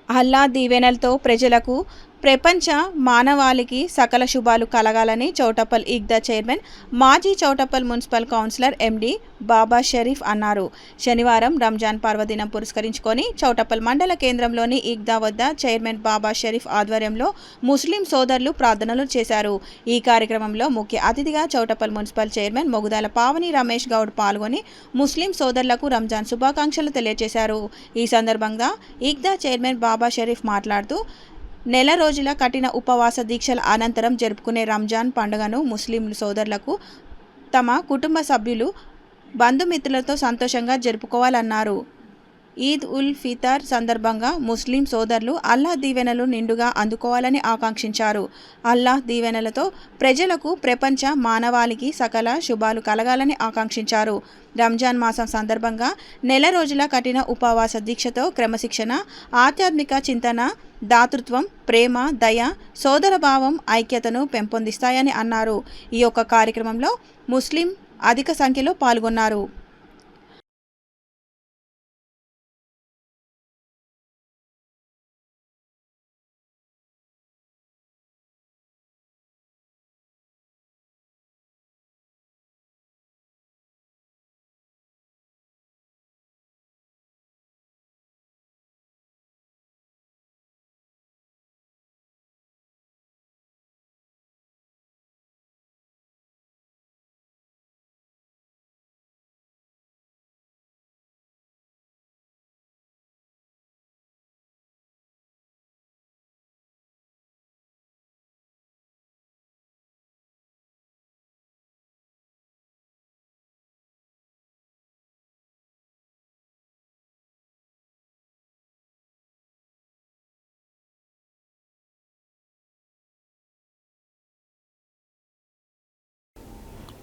అల్లా దీవెనలతో ప్రజలకు, ప్రపంచ మానవాళికి సకల శుభాలు కలగాలని చౌటపల్ ఈద్గా చైర్మన్ మాజీ చౌటపల్ మున్సిపల్ కౌన్సిలర్ ఎండి బాబా షరీఫ్ అన్నారు. శనివారం రంజాన్ పర్వదినం పురస్కరించుకొని చౌటపల్ మండల కేంద్రంలోని ఈద్గా వద్ద చైర్మన్ బాబా షరీఫ్ ఆధ్వర్యంలో ముస్లిం సోదరులు ప్రార్థనలు చేశారు. ఈ కార్యక్రమంలో ముఖ్య అతిథిగా చౌటపల్ మున్సిపల్ చైర్మన్ మొగుదాల పావని రమేష్ గౌడ్ పాల్గొని ముస్లిం సోదరులకు రంజాన్ శుభాకాంక్షలు తెలియజేశారు. ఈ సందర్భంగా ఈద్గా చైర్మన్ బాబా షరీఫ్ మాట్లాడుతూ నెల రోజుల కఠిన ఉపవాస దీక్షల అనంతరం జరుపుకునే రంజాన్ పండుగను ముస్లిం సోదరులకు తమ కుటుంబ సభ్యులు, బంధుమిత్రులతో సంతోషంగా జరుపుకోవాలన్నారు. ఈద్ ఉల్ ఫితర్ సందర్భంగా ముస్లిం సోదరులు అల్లాహ్ దీవెనలు నిండుగా అందుకోవాలని ఆకాంక్షించారు. అల్లాహ్ దీవెనలతో ప్రజలకు, ప్రపంచ మానవాళికి సకల శుభాలు కలగాలని ఆకాంక్షించారు. రంజాన్ మాసం సందర్భంగా నెల రోజుల కఠిన ఉపవాస దీక్షతో క్రమశిక్షణ, ఆధ్యాత్మిక చింతన, దాతృత్వం, ప్రేమ, దయ, సోదరభావం, ఐక్యతను పెంపొందిస్తాయని అన్నారు. ఈ యొక్క కార్యక్రమంలో ముస్లిం అధిక సంఖ్యలో పాల్గొన్నారు.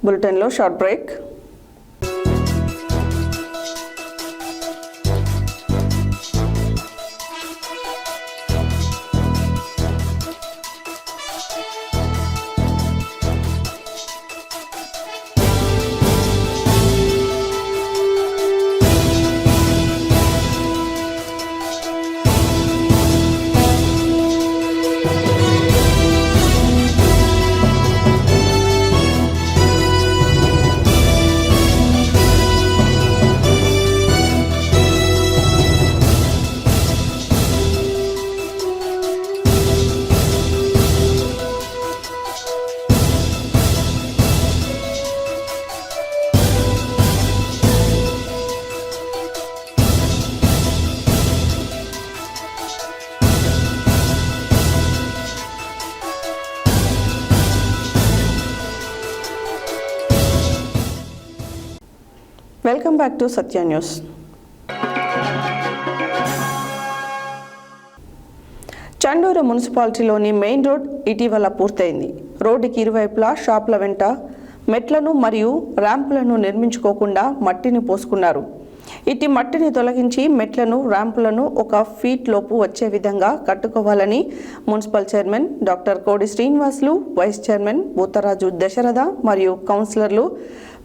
బులెటిన్లో short break. Welcome back to Satya news. Chanduru మున్సిపాలిటీలోని మెయిన్ రోడ్ ఇటీవల పూర్తయింది. రోడ్డుకి ఇరువైపులా షాపుల వెంట మెట్లను మరియు ర్యాంపులను నిర్మించుకోకుండా మట్టిని పోసుకున్నారు. ఇటు మట్టిని తొలగించి మెట్లను ర్యాంపులను 1 ఫీట్ లోపు వచ్చే విధంగా కట్టుకోవాలని మున్సిపల్ చైర్మన్ డాక్టర్ కోడి శ్రీనివాసులు, వైస్ చైర్మన్ బూతరాజు దశరథ మరియు కౌన్సిలర్లు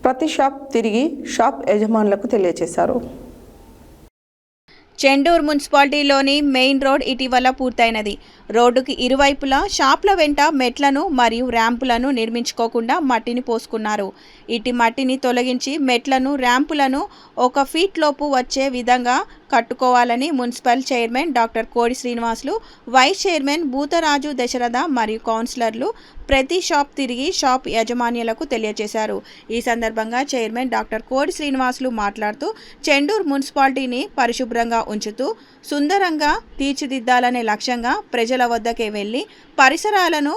ప్రతి షాప్ తిరిగి షాప్ యజమానులకు తెలియజేశారు. చెండూరు మున్సిపాలిటీలోని మెయిన్ రోడ్ ఇటీవల పూర్తయినది. రోడ్డుకి ఇరువైపులా షాప్ల వెంట మెట్లను మరియు ర్యాంపులను నిర్మించుకోకుండా మట్టిని పోసుకున్నారు. ఇటు మట్టిని తొలగించి మెట్లను ర్యాంపులను 1 ఫీట్ లోపు వచ్చే విధంగా కట్టుకోవాలని మున్సిపల్ చైర్మన్ డాక్టర్ కోడి శ్రీనివాసులు, వైస్ చైర్మన్ బూతరాజు దశరథ మరియు కౌన్సిలర్లు ప్రతి షాప్ తిరిగి షాప్ యాజమాన్యాలకు తెలియజేశారు. ఈ సందర్భంగా చైర్మన్ డాక్టర్ కోడి శ్రీనివాసులు మాట్లాడుతూ చెండూరు మున్సిపాలిటీని పరిశుభ్రంగా ఉంచుతూ సుందరంగా తీర్చిదిద్దాలనే లక్ష్యంగా ప్రజల వద్దకే వెళ్లి పరిసరాలను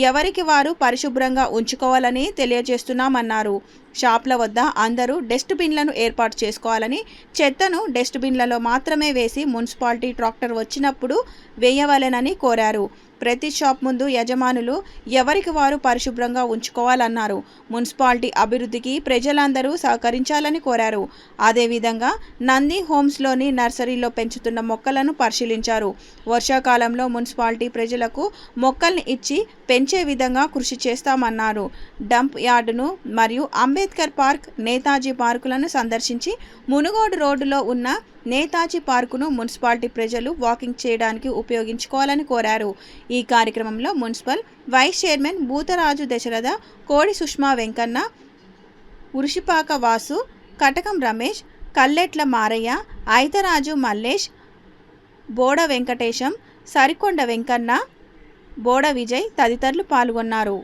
ఎవరికి వారు పరిశుభ్రంగా ఉంచుకోవాలని తెలియజేస్తున్నామన్నారు. షాప్ల వద్ద అందరూ డస్ట్బిన్లను ఏర్పాటు చేసుకోవాలని, చెత్తను డస్ట్బిన్లలో మాత్రమే వేసి మున్సిపాలిటీ ట్రాక్టర్ వచ్చినప్పుడు వేయవలెనని కోరారు. ప్రతి షాప్ ముందు యజమానులు ఎవరికి వారు పరిశుభ్రంగా ఉంచుకోవాలన్నారు. మున్సిపాలిటీ అభివృద్ధికి ప్రజలందరూ సహకరించాలని కోరారు. అదేవిధంగా నంది హోమ్స్లోని నర్సరీలో పెంచుతున్న మొక్కలను పరిశీలించారు. వర్షాకాలంలో మున్సిపాలిటీ ప్రజలకు మొక్కల్ని ఇచ్చి పెంచే విధంగా కృషి చేస్తామన్నారు. డంప్ యార్డును మరియు అంబేద్కర్ పార్క్, నేతాజీ పార్కులను సందర్శించి మునుగోడు రోడ్డులో ఉన్న నేతాజీ పార్కును మున్సిపాలిటీ ప్రజలు వాకింగ్ చేయడానికి ఉపయోగించుకోవాలని కోరారు. ఈ కార్యక్రమంలో మున్సిపల్ వైస్ చైర్మన్ బూతరాజు దశరథ, కోడి సుష్మా వెంకన్న, ఉరిషిపాక వాసు, కటకం రమేష్, కల్లెట్ల మారయ్య, ఐతరాజు మల్లేష్, బోడ వెంకటేశం, సరికొండ వెంకన్న, బోడ విజయ్ తదితరులు పాల్గొన్నారు.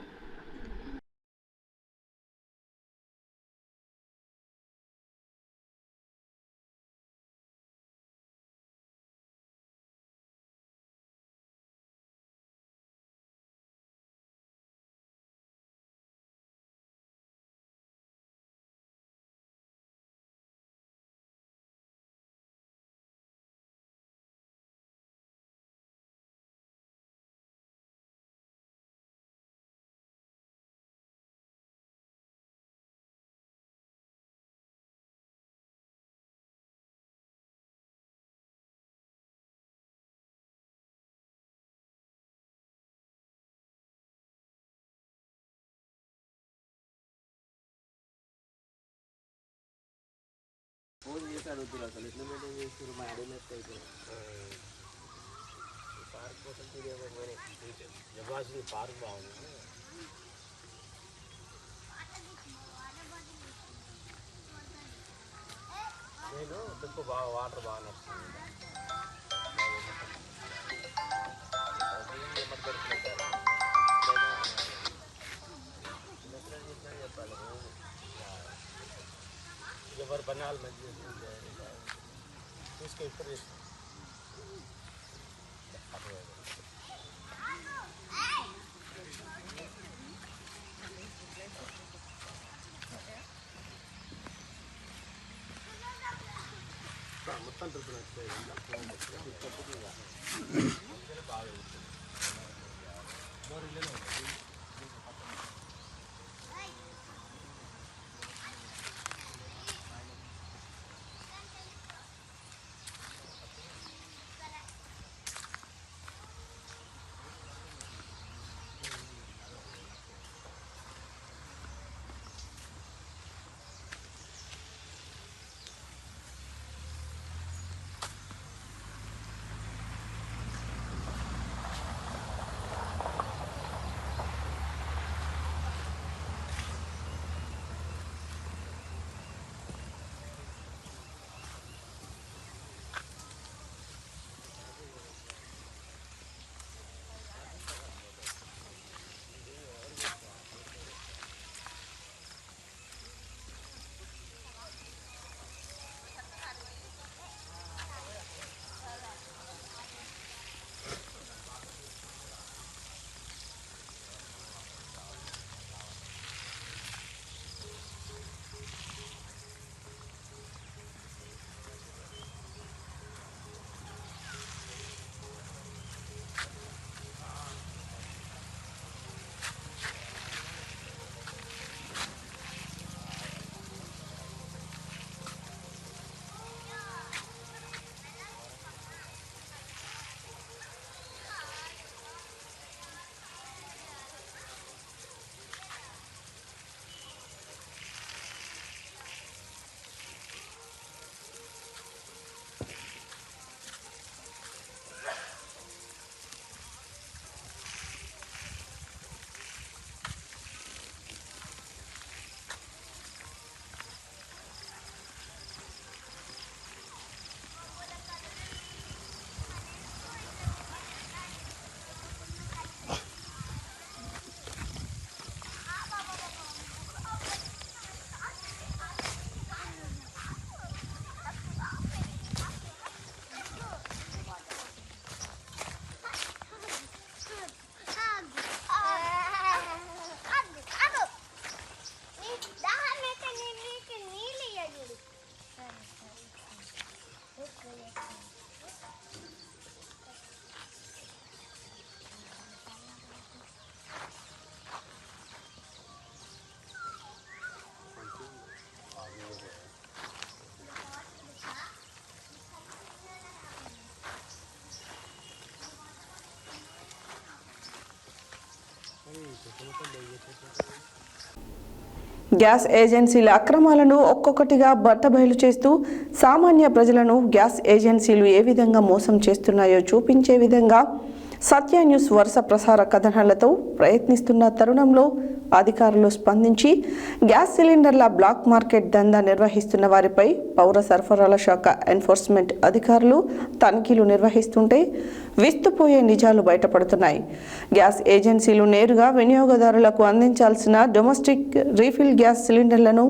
ఫోన్ చేసి అడుగుతున్నారు అసలు ఎట్లా మెయింటైన్ చేస్తారు మా అడిగినట్టు అయితే పార్క్ కోసం పార్క్ బాగుంది. నేను ఎక్కువ బాగా వాటర్ బాగా నడుస్తుంది. చెప్పాలి ఎవరు బనాలు మంచి తీసుకొని ఇప్పుడు మొత్తం బాగా గ్యాస్ ఏజెన్సీల అక్రమాలను ఒక్కొక్కటిగా బట్టబయలు చేస్తూ సామాన్య ప్రజలను గ్యాస్ ఏజెన్సీలు ఏ విధంగా మోసం చేస్తున్నాయో చూపించే విధంగా సత్య న్యూస్ వరుస ప్రసార కథనాలతో ప్రయత్నిస్తున్న తరుణంలో అధికారులు స్పందించి గ్యాస్ సిలిండర్ల బ్లాక్ మార్కెట్ దందా నిర్వహిస్తున్న వారిపై పౌర సరఫరాల శాఖ ఎన్ఫోర్స్మెంట్ అధికారులు తనిఖీలు నిర్వహిస్తుంటే విస్తుపోయే నిజాలు బయటపడుతున్నాయి. గ్యాస్ ఏజెన్సీలు నేరుగా వినియోగదారులకు అందించాల్సిన డొమెస్టిక్ రీఫిల్ గ్యాస్ సిలిండర్లను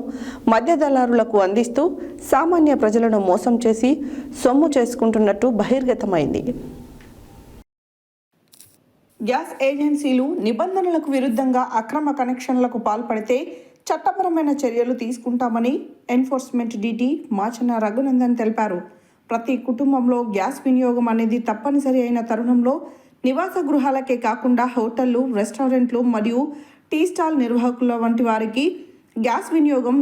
మధ్య దళారులకు అందిస్తూ సామాన్య ప్రజలను మోసం చేసి సొమ్ము చేసుకుంటున్నట్టు బహిర్గతమైంది. గ్యాస్ ఏజెన్సీలు నిబంధనలకు విరుద్ధంగా అక్రమ కనెక్షన్లకు పాల్పడితే చట్టపరమైన చర్యలు తీసుకుంటామని ఎన్ఫోర్స్మెంట్ డీటీ మాచన రఘునందన్ తెలిపారు. ప్రతి కుటుంబంలో గ్యాస్ వినియోగం అనేది తప్పనిసరి అయిన తరుణంలో నివాస గృహాలకే కాకుండా హోటళ్లు, రెస్టారెంట్లు మరియు టీ స్టాల్ నిర్వాహకుల వంటి వారికి గ్యాస్ వినియోగం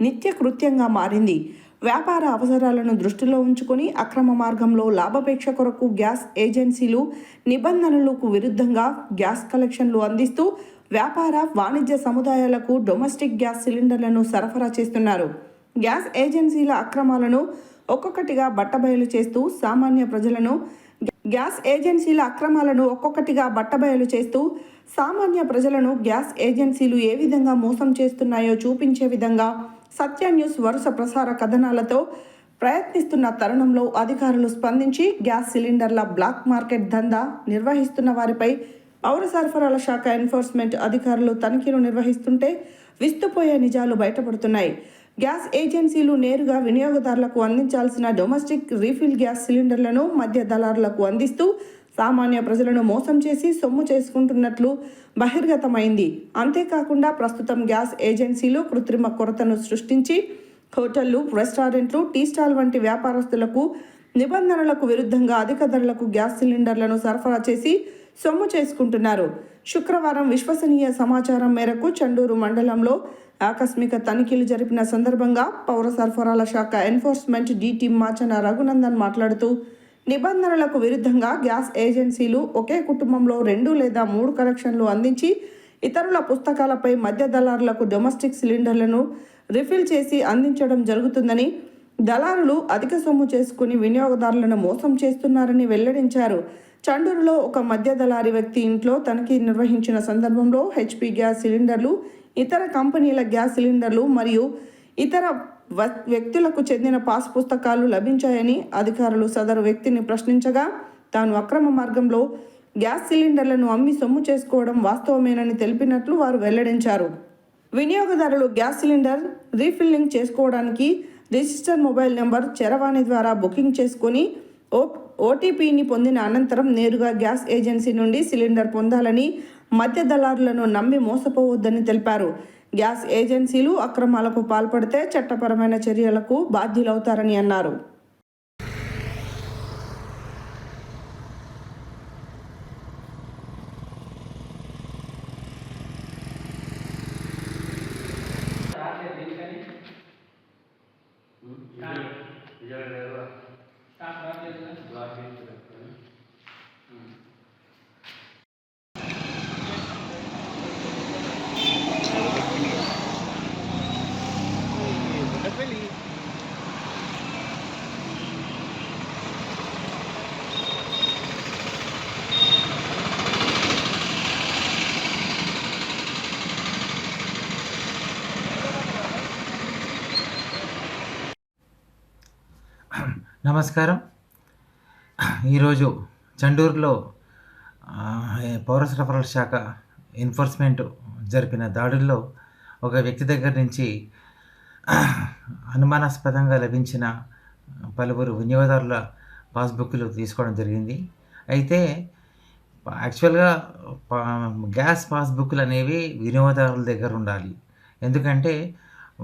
నిత్య కృత్యంగా మారింది. వ్యాపార అవసరాలను దృష్టిలో ఉంచుకొని అక్రమ మార్గంలో లాభాపేక్ష కొరకు గ్యాస్ ఏజెన్సీలు నిబంధనలకు విరుద్ధంగా గ్యాస్ కలెక్షన్లు అందిస్తూ వ్యాపార వాణిజ్య సముదాయాలకు డొమెస్టిక్ గ్యాస్ సిలిండర్లను సరఫరా చేస్తున్నారు. గ్యాస్ ఏజెన్సీల అక్రమాలను ఒక్కొక్కటిగా బట్టబయలు చేస్తూ సామాన్య ప్రజలను గ్యాస్ ఏజెన్సీలు ఏ విధంగా మోసం చేస్తున్నాయో చూపించే విధంగా సత్య న్యూస్ వరుస ప్రసార కథనాలతో ప్రయత్నిస్తున్న తరుణంలో అధికారులు స్పందించి గ్యాస్ సిలిండర్ల బ్లాక్ మార్కెట్ దందా నిర్వహిస్తున్న వారిపై పౌర సరఫరాల శాఖ ఎన్ఫోర్స్మెంట్ అధికారులు తనిఖీలు నిర్వహిస్తుంటే విస్తుపోయే నిజాలు బయటపడుతున్నాయి. గ్యాస్ ఏజెన్సీలు నేరుగా వినియోగదారులకు అందించాల్సిన డొమెస్టిక్ రీఫిల్ గ్యాస్ సిలిండర్లను మధ్య దళారులకు అందిస్తూ సామాన్య ప్రజలను మోసం చేసి సొమ్ము చేసుకుంటున్నట్లు బహిర్గతమైంది. అంతేకాకుండా ప్రస్తుతం గ్యాస్ ఏజెన్సీలు కృత్రిమ కొరతను సృష్టించి హోటళ్లు, రెస్టారెంట్లు, టీ స్టాల్ వంటి వ్యాపారస్తులకు నిబంధనలకు విరుద్ధంగా అధిక ధరలకు గ్యాస్ సిలిండర్లను సరఫరా చేసి సొమ్ము చేసుకుంటున్నారు. శుక్రవారం విశ్వసనీయ సమాచారం మేరకు చండూరు మండలంలో ఆకస్మిక తనిఖీలు జరిపిన సందర్భంగా పౌర సరఫరాల శాఖ ఎన్ఫోర్స్మెంట్ డీటీ మాచన రఘునందన్ మాట్లాడుతూ నిబంధనలకు విరుద్ధంగా గ్యాస్ ఏజెన్సీలు ఒకే కుటుంబంలో 2 లేదా 3 కనెక్షన్లు అందించి ఇతరుల పుస్తకాలపై మధ్య దళారులకు డొమెస్టిక్ సిలిండర్లను రిఫిల్ చేసి అందించడం జరుగుతుందని, దళారులు అధిక సొమ్ము చేసుకుని వినియోగదారులను మోసం చేస్తున్నారని వెల్లడించారు. చండూరులో ఒక మధ్య దళారి వ్యక్తి ఇంట్లో తనిఖీ నిర్వహించిన సందర్భంలో హెచ్పీ గ్యాస్ సిలిండర్లు, ఇతర కంపెనీల గ్యాస్ సిలిండర్లు మరియు ఇతర వ్యక్తులకు చెందిన పాస్ పుస్తకాలు లభించాయని అధికారులు సదరు వ్యక్తిని ప్రశ్నించగా తాను అక్రమ మార్గంలో గ్యాస్ సిలిండర్లను అమ్మి సొమ్ము చేసుకోవడం వాస్తవమేనని తెలిపినట్లు వారు వెల్లడించారు. వినియోగదారులు గ్యాస్ సిలిండర్ రీఫిల్లింగ్ చేసుకోవడానికి రిజిస్టర్ మొబైల్ నెంబర్ చరవాణి ద్వారా బుకింగ్ చేసుకొని ఓటీపీని పొందిన అనంతరం నేరుగా గ్యాస్ ఏజెన్సీ నుండి సిలిండర్ పొందాలని మధ్య దళారులను నమ్మి మోసపోవద్దని తెలిపారు. గ్యాస్ ఏజెన్సీలు అక్రమాలకు పాల్పడితే చట్టపరమైన చర్యలకు బాధ్యులవుతారని అన్నారు. నమస్కారం. ఈరోజు చండూరులో పౌర సరఫరాల శాఖ ఎన్ఫోర్స్మెంట్ జరిపిన దాడుల్లో ఒక వ్యక్తి దగ్గర నుంచి అనుమానాస్పదంగా లభించిన పలువురు వినియోగదారుల పాస్బుక్లు తీసుకోవడం జరిగింది. అయితే యాక్చువల్గా గ్యాస్ పాస్బుక్లు అనేవి వినియోగదారుల దగ్గర ఉండాలి. ఎందుకంటే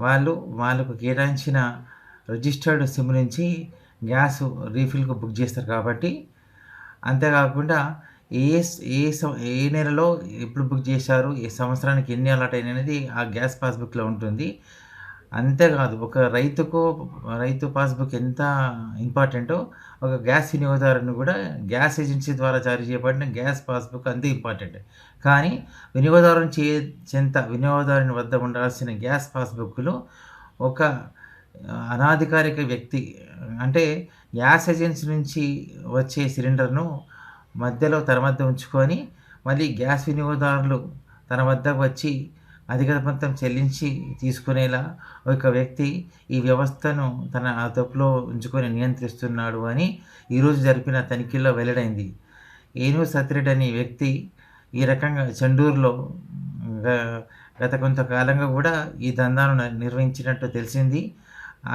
వాళ్ళకు కేటాయించిన రిజిస్టర్డ్ సిమ్ నుంచి గ్యాస్ రీఫిల్కు బుక్ చేస్తారు కాబట్టి, అంతేకాకుండా ఏ నెలలో ఎప్పుడు బుక్ చేశారు, ఏ సంవత్సరానికి ఎన్ని అలాట్ అయినాయి అనేది ఆ గ్యాస్ పాస్బుక్లో ఉంటుంది. అంతేకాదు ఒక రైతు పాస్బుక్ ఎంత ఇంపార్టెంటో ఒక గ్యాస్ వినియోగదారుని కూడా గ్యాస్ ఏజెన్సీ ద్వారా జారీ చేయబడిన గ్యాస్ పాస్బుక్ అంతే ఇంపార్టెంట్. కానీ వినియోగదారుని వద్ద ఉండాల్సిన గ్యాస్ పాస్బుక్లు ఒక అనాధికారిక వ్యక్తి అంటే గ్యాస్ ఏజెన్సీ నుంచి వచ్చే సిలిండర్ను తన వద్ద ఉంచుకొని మళ్ళీ గ్యాస్ వినియోగదారులు తన వద్దకు వచ్చి అధిక మొత్తం చెల్లించి తీసుకునేలా ఒక వ్యక్తి ఈ వ్యవస్థను తన అదుపులో ఉంచుకొని నియంత్రిస్తున్నాడు అని ఈరోజు జరిపిన తనిఖీల్లో వెల్లడైంది. ఏనుగు సత్యరెడ్డి అనే వ్యక్తి ఈ రకంగా చెండూరులో గత కొంతకాలంగా కూడా ఈ దందాను నిర్వహించినట్టు తెలిసింది.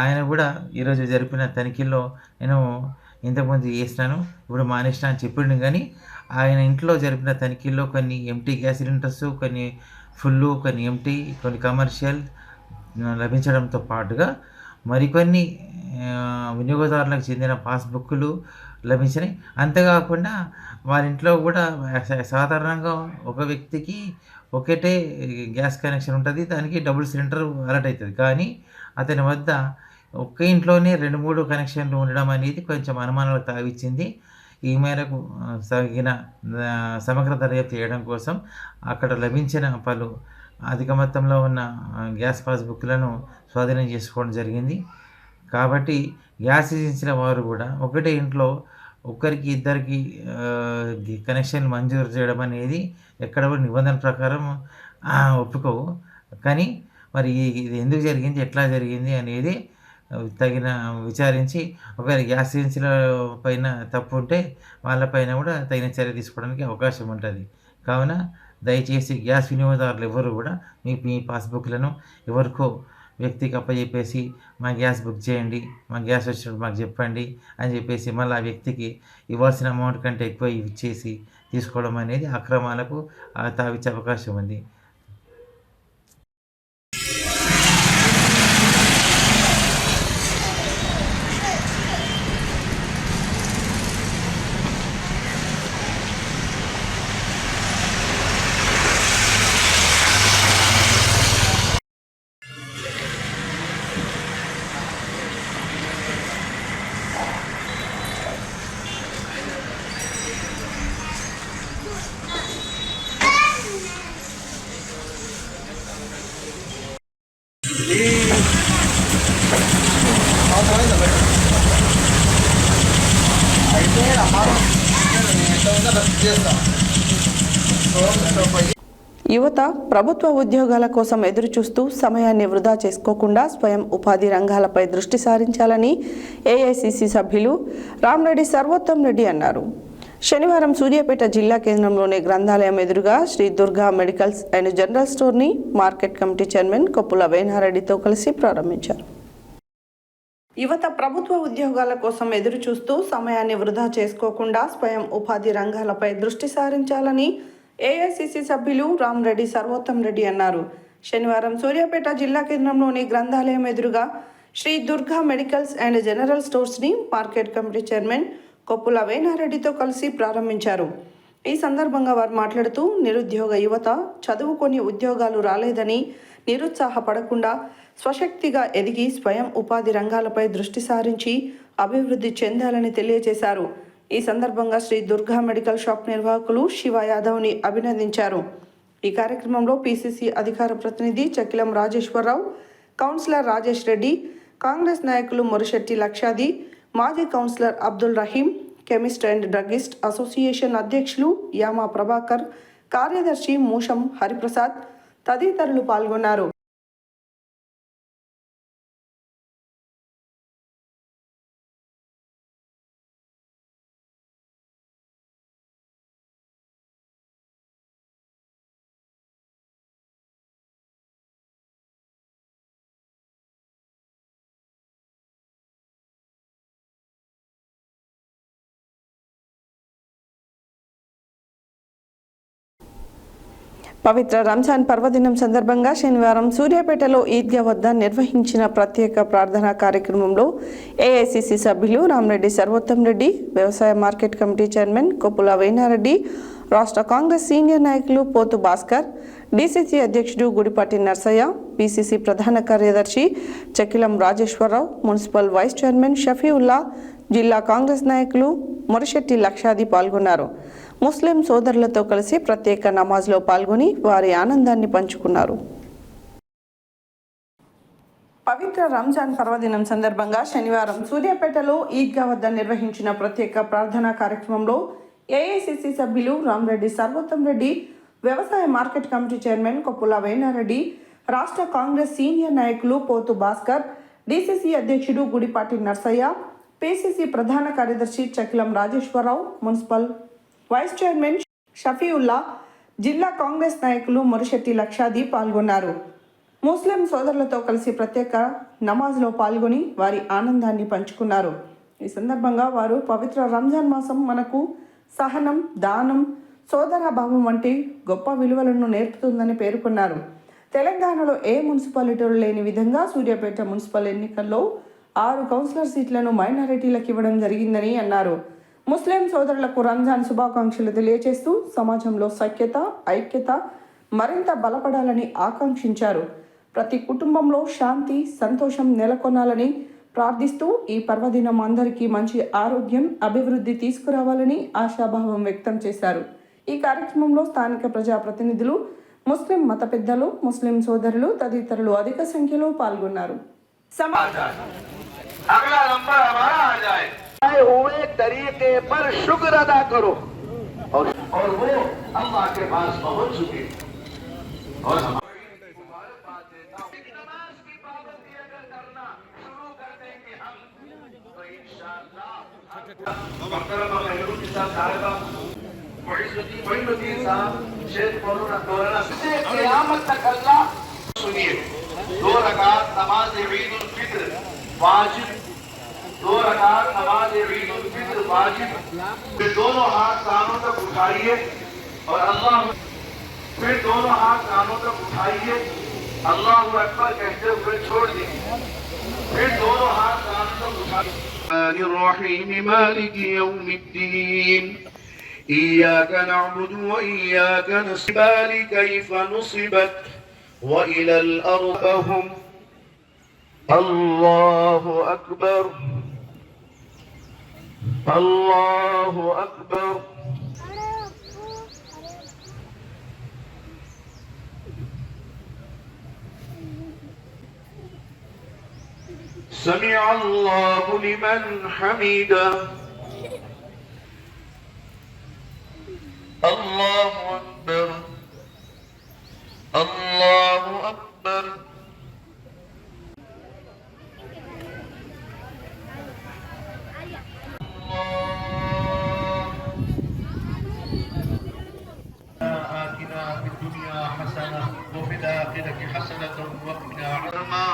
ఆయన కూడా ఈరోజు జరిపిన తనిఖీల్లో నేను ఇంతకుముందు చేసినాను, ఇప్పుడు మానేసిన అని చెప్పిండు. కానీ ఆయన ఇంట్లో జరిపిన తనిఖీల్లో కొన్ని ఎంటీ గ్యాస్ సిలిండర్స్, కొన్ని ఫుల్, కొన్ని ఎంటీ, కొన్ని కమర్షియల్ లభించడంతో పాటుగా మరికొన్ని వినియోగదారులకు చెందిన పాస్బుక్లు లభించినాయి. అంతేకాకుండా వారి ఇంట్లో కూడా సాధారణంగా ఒక వ్యక్తికి ఒకటే గ్యాస్ కనెక్షన్ ఉంటుంది, దానికి డబుల్ సిలిండర్ అలర్ట్ అవుతుంది. కానీ అతని వద్ద ఒకే ఇంట్లోనే 2-3 కనెక్షన్లు ఉండడం అనేది కొంచెం అనుమానాలకు తావిచ్చింది. ఈ మేరకు తగిన సమగ్ర దర్యాప్తు చేయడం కోసం అక్కడ లభించిన పలు అధిక మొత్తంలో ఉన్న గ్యాస్ పాస్బుక్లను స్వాధీనం చేసుకోవడం జరిగింది. కాబట్టి గ్యాస్ ఏజెన్సీల వారు కూడా ఒకటే ఇంట్లో ఒకరికి ఇద్దరికి కనెక్షన్ మంజూరు చేయడం అనేది ఎక్కడ కూడా నిబంధనల ప్రకారం ఒప్పుకోవు. కానీ మరి ఇది ఎందుకు జరిగింది, ఎట్లా జరిగింది అనేది తగిన విచారించి ఒకవేళ గ్యాస్ ఏజెన్సీల పైన తప్పు ఉంటే వాళ్ళపైన కూడా తగిన చర్య తీసుకోవడానికి అవకాశం ఉంటుంది. కావున దయచేసి గ్యాస్ వినియోగదారులు ఎవరు కూడా మీ పాస్బుక్లను ఎవరికో వ్యక్తికి అప్పచెప్పేసి మా గ్యాస్ బుక్ చేయండి, మా గ్యాస్ వచ్చినప్పుడు మాకు చెప్పండి అని చెప్పేసి మళ్ళీ ఆ వ్యక్తికి ఇవ్వాల్సిన అమౌంట్ కంటే ఎక్కువ ఇచ్చేసి తీసుకోవడం అనేది అక్రమాలకు తావిచ్చే అవకాశం ఉంది. యువత ప్రభుత్వ ఉద్యోగాల కోసం ఎదురుచూస్తూ సమయాన్ని వృధా చేసుకోకుండా స్వయం ఉపాధి రంగాలపై దృష్టి సారించాలని ఏఐసిసి సభ్యులు రామరెడ్డి సర్వోత్తం రెడ్డి అన్నారు. శనివారం సూర్యాపేట జిల్లా కేంద్రంలోని గ్రంథాలయం ఎదురుగా Shri Durga medicals and general స్టోర్ని మార్కెట్ కమిటీ చైర్మన్ కొప్పుల వేణారెడ్డితో కలిసి ప్రారంభించారు. యువత ప్రభుత్వ ఉద్యోగాల కోసం ఎదురు చూస్తూ సమయాన్ని వృధా చేసుకోకుండా స్వయం ఉపాధి రంగాలపై దృష్టి సారించాలని ఏఐసిసి సభ్యులు రామరెడ్డి సర్వోత్తం రెడ్డి అన్నారు. శనివారం సూర్యాపేట జిల్లా కేంద్రంలోని గ్రంథాలయం ఎదురుగా Shri Durga medicals and general స్టోర్స్ని మార్కెట్ కమిటీ చైర్మన్ కొప్పుల వేణారెడ్డితో కలిసి ప్రారంభించారు. ఈ సందర్భంగా వారు మాట్లాడుతూ నిరుద్యోగ యువత చదువుకొని ఉద్యోగాలు రాలేదని నిరుత్సాహపడకుండా స్వశక్తిగా ఎదిగి స్వయం ఉపాధి రంగాలపై దృష్టి సారించి అభివృద్ధి చెందాలని తెలియజేశారు. ఈ సందర్భంగా శ్రీ దుర్గా మెడికల్ షాప్ నిర్వాహకులు శివ యాదవ్ని అభినందించారు. ఈ కార్యక్రమంలో పిసిసి అధికార ప్రతినిధి చకిలం రాజేశ్వరరావు, కౌన్సిలర్ రాజేష్ రెడ్డి, కాంగ్రెస్ నాయకులు మొరిశెట్టి లక్షాది, మాజీ councillor Abdul Rahim, chemist and druggist association అధ్యక్షులు యామా ప్రభాకర్, కార్యదర్శి మూషం హరిప్రసాద్ తదితరులు పాల్గొన్నారు. పవిత్ర రంజాన్ పర్వదినం సందర్భంగా శనివారం సూర్యాపేటలో ఈద్గా వద్ద నిర్వహించిన ప్రత్యేక ప్రార్థనా కార్యక్రమంలో ఏఐసిసి సభ్యులు రామరెడ్డి సర్వోత్తం రెడ్డి, వ్యవసాయ market committee chairman Koppula Venareddy, రాష్ట్ర కాంగ్రెస్ సీనియర్ నాయకులు పోతు భాస్కర్, డీసీసీ అధ్యక్షుడు గుడిపాటి నర్సయ్య, పీసీసీ ప్రధాన కార్యదర్శి Chakilam Rajeshwararao, municipal vice chairman Shafiullah, జిల్లా కాంగ్రెస్ నాయకులు మొరిశెట్టి లక్షాది పాల్గొన్నారు. ముస్లిం సోదరులతో కలిసి ప్రత్యేక నమాజ్లో పాల్గొని వారి ఆనందాన్ని పంచుకున్నారు. పవిత్ర రంజాన్ పర్వదినం సందర్భంగా శనివారం సూర్యాపేటలో ఈద్గా వద్ద నిర్వహించిన ప్రత్యేక ప్రార్థనా కార్యక్రమంలో ఏఐసిసి సభ్యులు రామరెడ్డి సర్వోత్తం రెడ్డి, వ్యవసాయ market committee chairman Koppula Venareddy, రాష్ట్ర కాంగ్రెస్ సీనియర్ నాయకులు పోతు భాస్కర్, డీసీసీ అధ్యక్షుడు గుడిపాటి నర్సయ్య, పీసీసీ ప్రధాన కార్యదర్శి Chakilam Rajeshwararao, municipal vice chairman Shafiullah, జిల్లా కాంగ్రెస్ నాయకులు మొరిశెట్టి లక్షాది పాల్గొన్నారు. ముస్లిం సోదరులతో కలిసి ప్రత్యేక నమాజ్లో పాల్గొని వారి ఆనందాన్ని పంచుకున్నారు. ఈ సందర్భంగా వారు పవిత్ర రంజాన్ మాసం మనకు సహనం, దానం, సోదరాభావం వంటి గొప్ప విలువలను నేర్పుతుందని పేర్కొన్నారు. తెలంగాణలో ఏ మున్సిపాలిటీలు లేని విధంగా సూర్యాపేట మున్సిపల్ ఎన్నికల్లో 6 కౌన్సిలర్ సీట్లను మైనారిటీలకు ఇవ్వడం జరిగిందని అన్నారు. ముస్లిం సోదరులకు రంజాన్ శుభాకాంక్షలు తెలియజేస్తూ సమాజంలో సఖ్యత, ఐక్యత మరింత బలపడాలని ఆకాంక్షించారు. ప్రతి కుటుంబంలో శాంతి, సంతోషం నెలకొనాలని ప్రార్థిస్తూ ఈ పర్వదినం అందరికీ మంచి ఆరోగ్యం, అభివృద్ధి తీసుకురావాలని ఆశాభావం వ్యక్తం చేశారు. ఈ కార్యక్రమంలో స్థానిక ప్రజాప్రతినిధులు, ముస్లిం మత పెద్దలు, ముస్లిం సోదరులు తదితరులు అధిక సంఖ్యలో పాల్గొన్నారు. अगला नंबर हमारा आ जाए हुए तरीके पर शुक्र अदा करो और वो अल्लाह के पास पहुंच चुके और नमाज की पाबंदी अगर करना शुरू कर देंगे हम तो इंशाअल्लाह क़यामत तक अल्लाह सुनिए 2 रकात नमाज ईद उल फित्र वाजिब, 2 रकात नमाज ईद उल फित्र वाजिब। फिर दोनों हाथ कानों तक उठाइए और अल्लाह, फिर दोनों हाथ कानों तक उठाइए, अल्लाह अकबर कहते हुए छोड़ दीजिए। फिर दोनों हाथ कानों तक उठाइए। الرحيم مالك يوم الدين إياك نعبد وإياك نستعين كيف نصبت وإلى الأرض هم الله أكبر الله أكبر سمع الله لمن حمده الله أكبر الله أكبر آتنا في الدنيا حسنة وفي الآخرة حسنة وقنا عذابا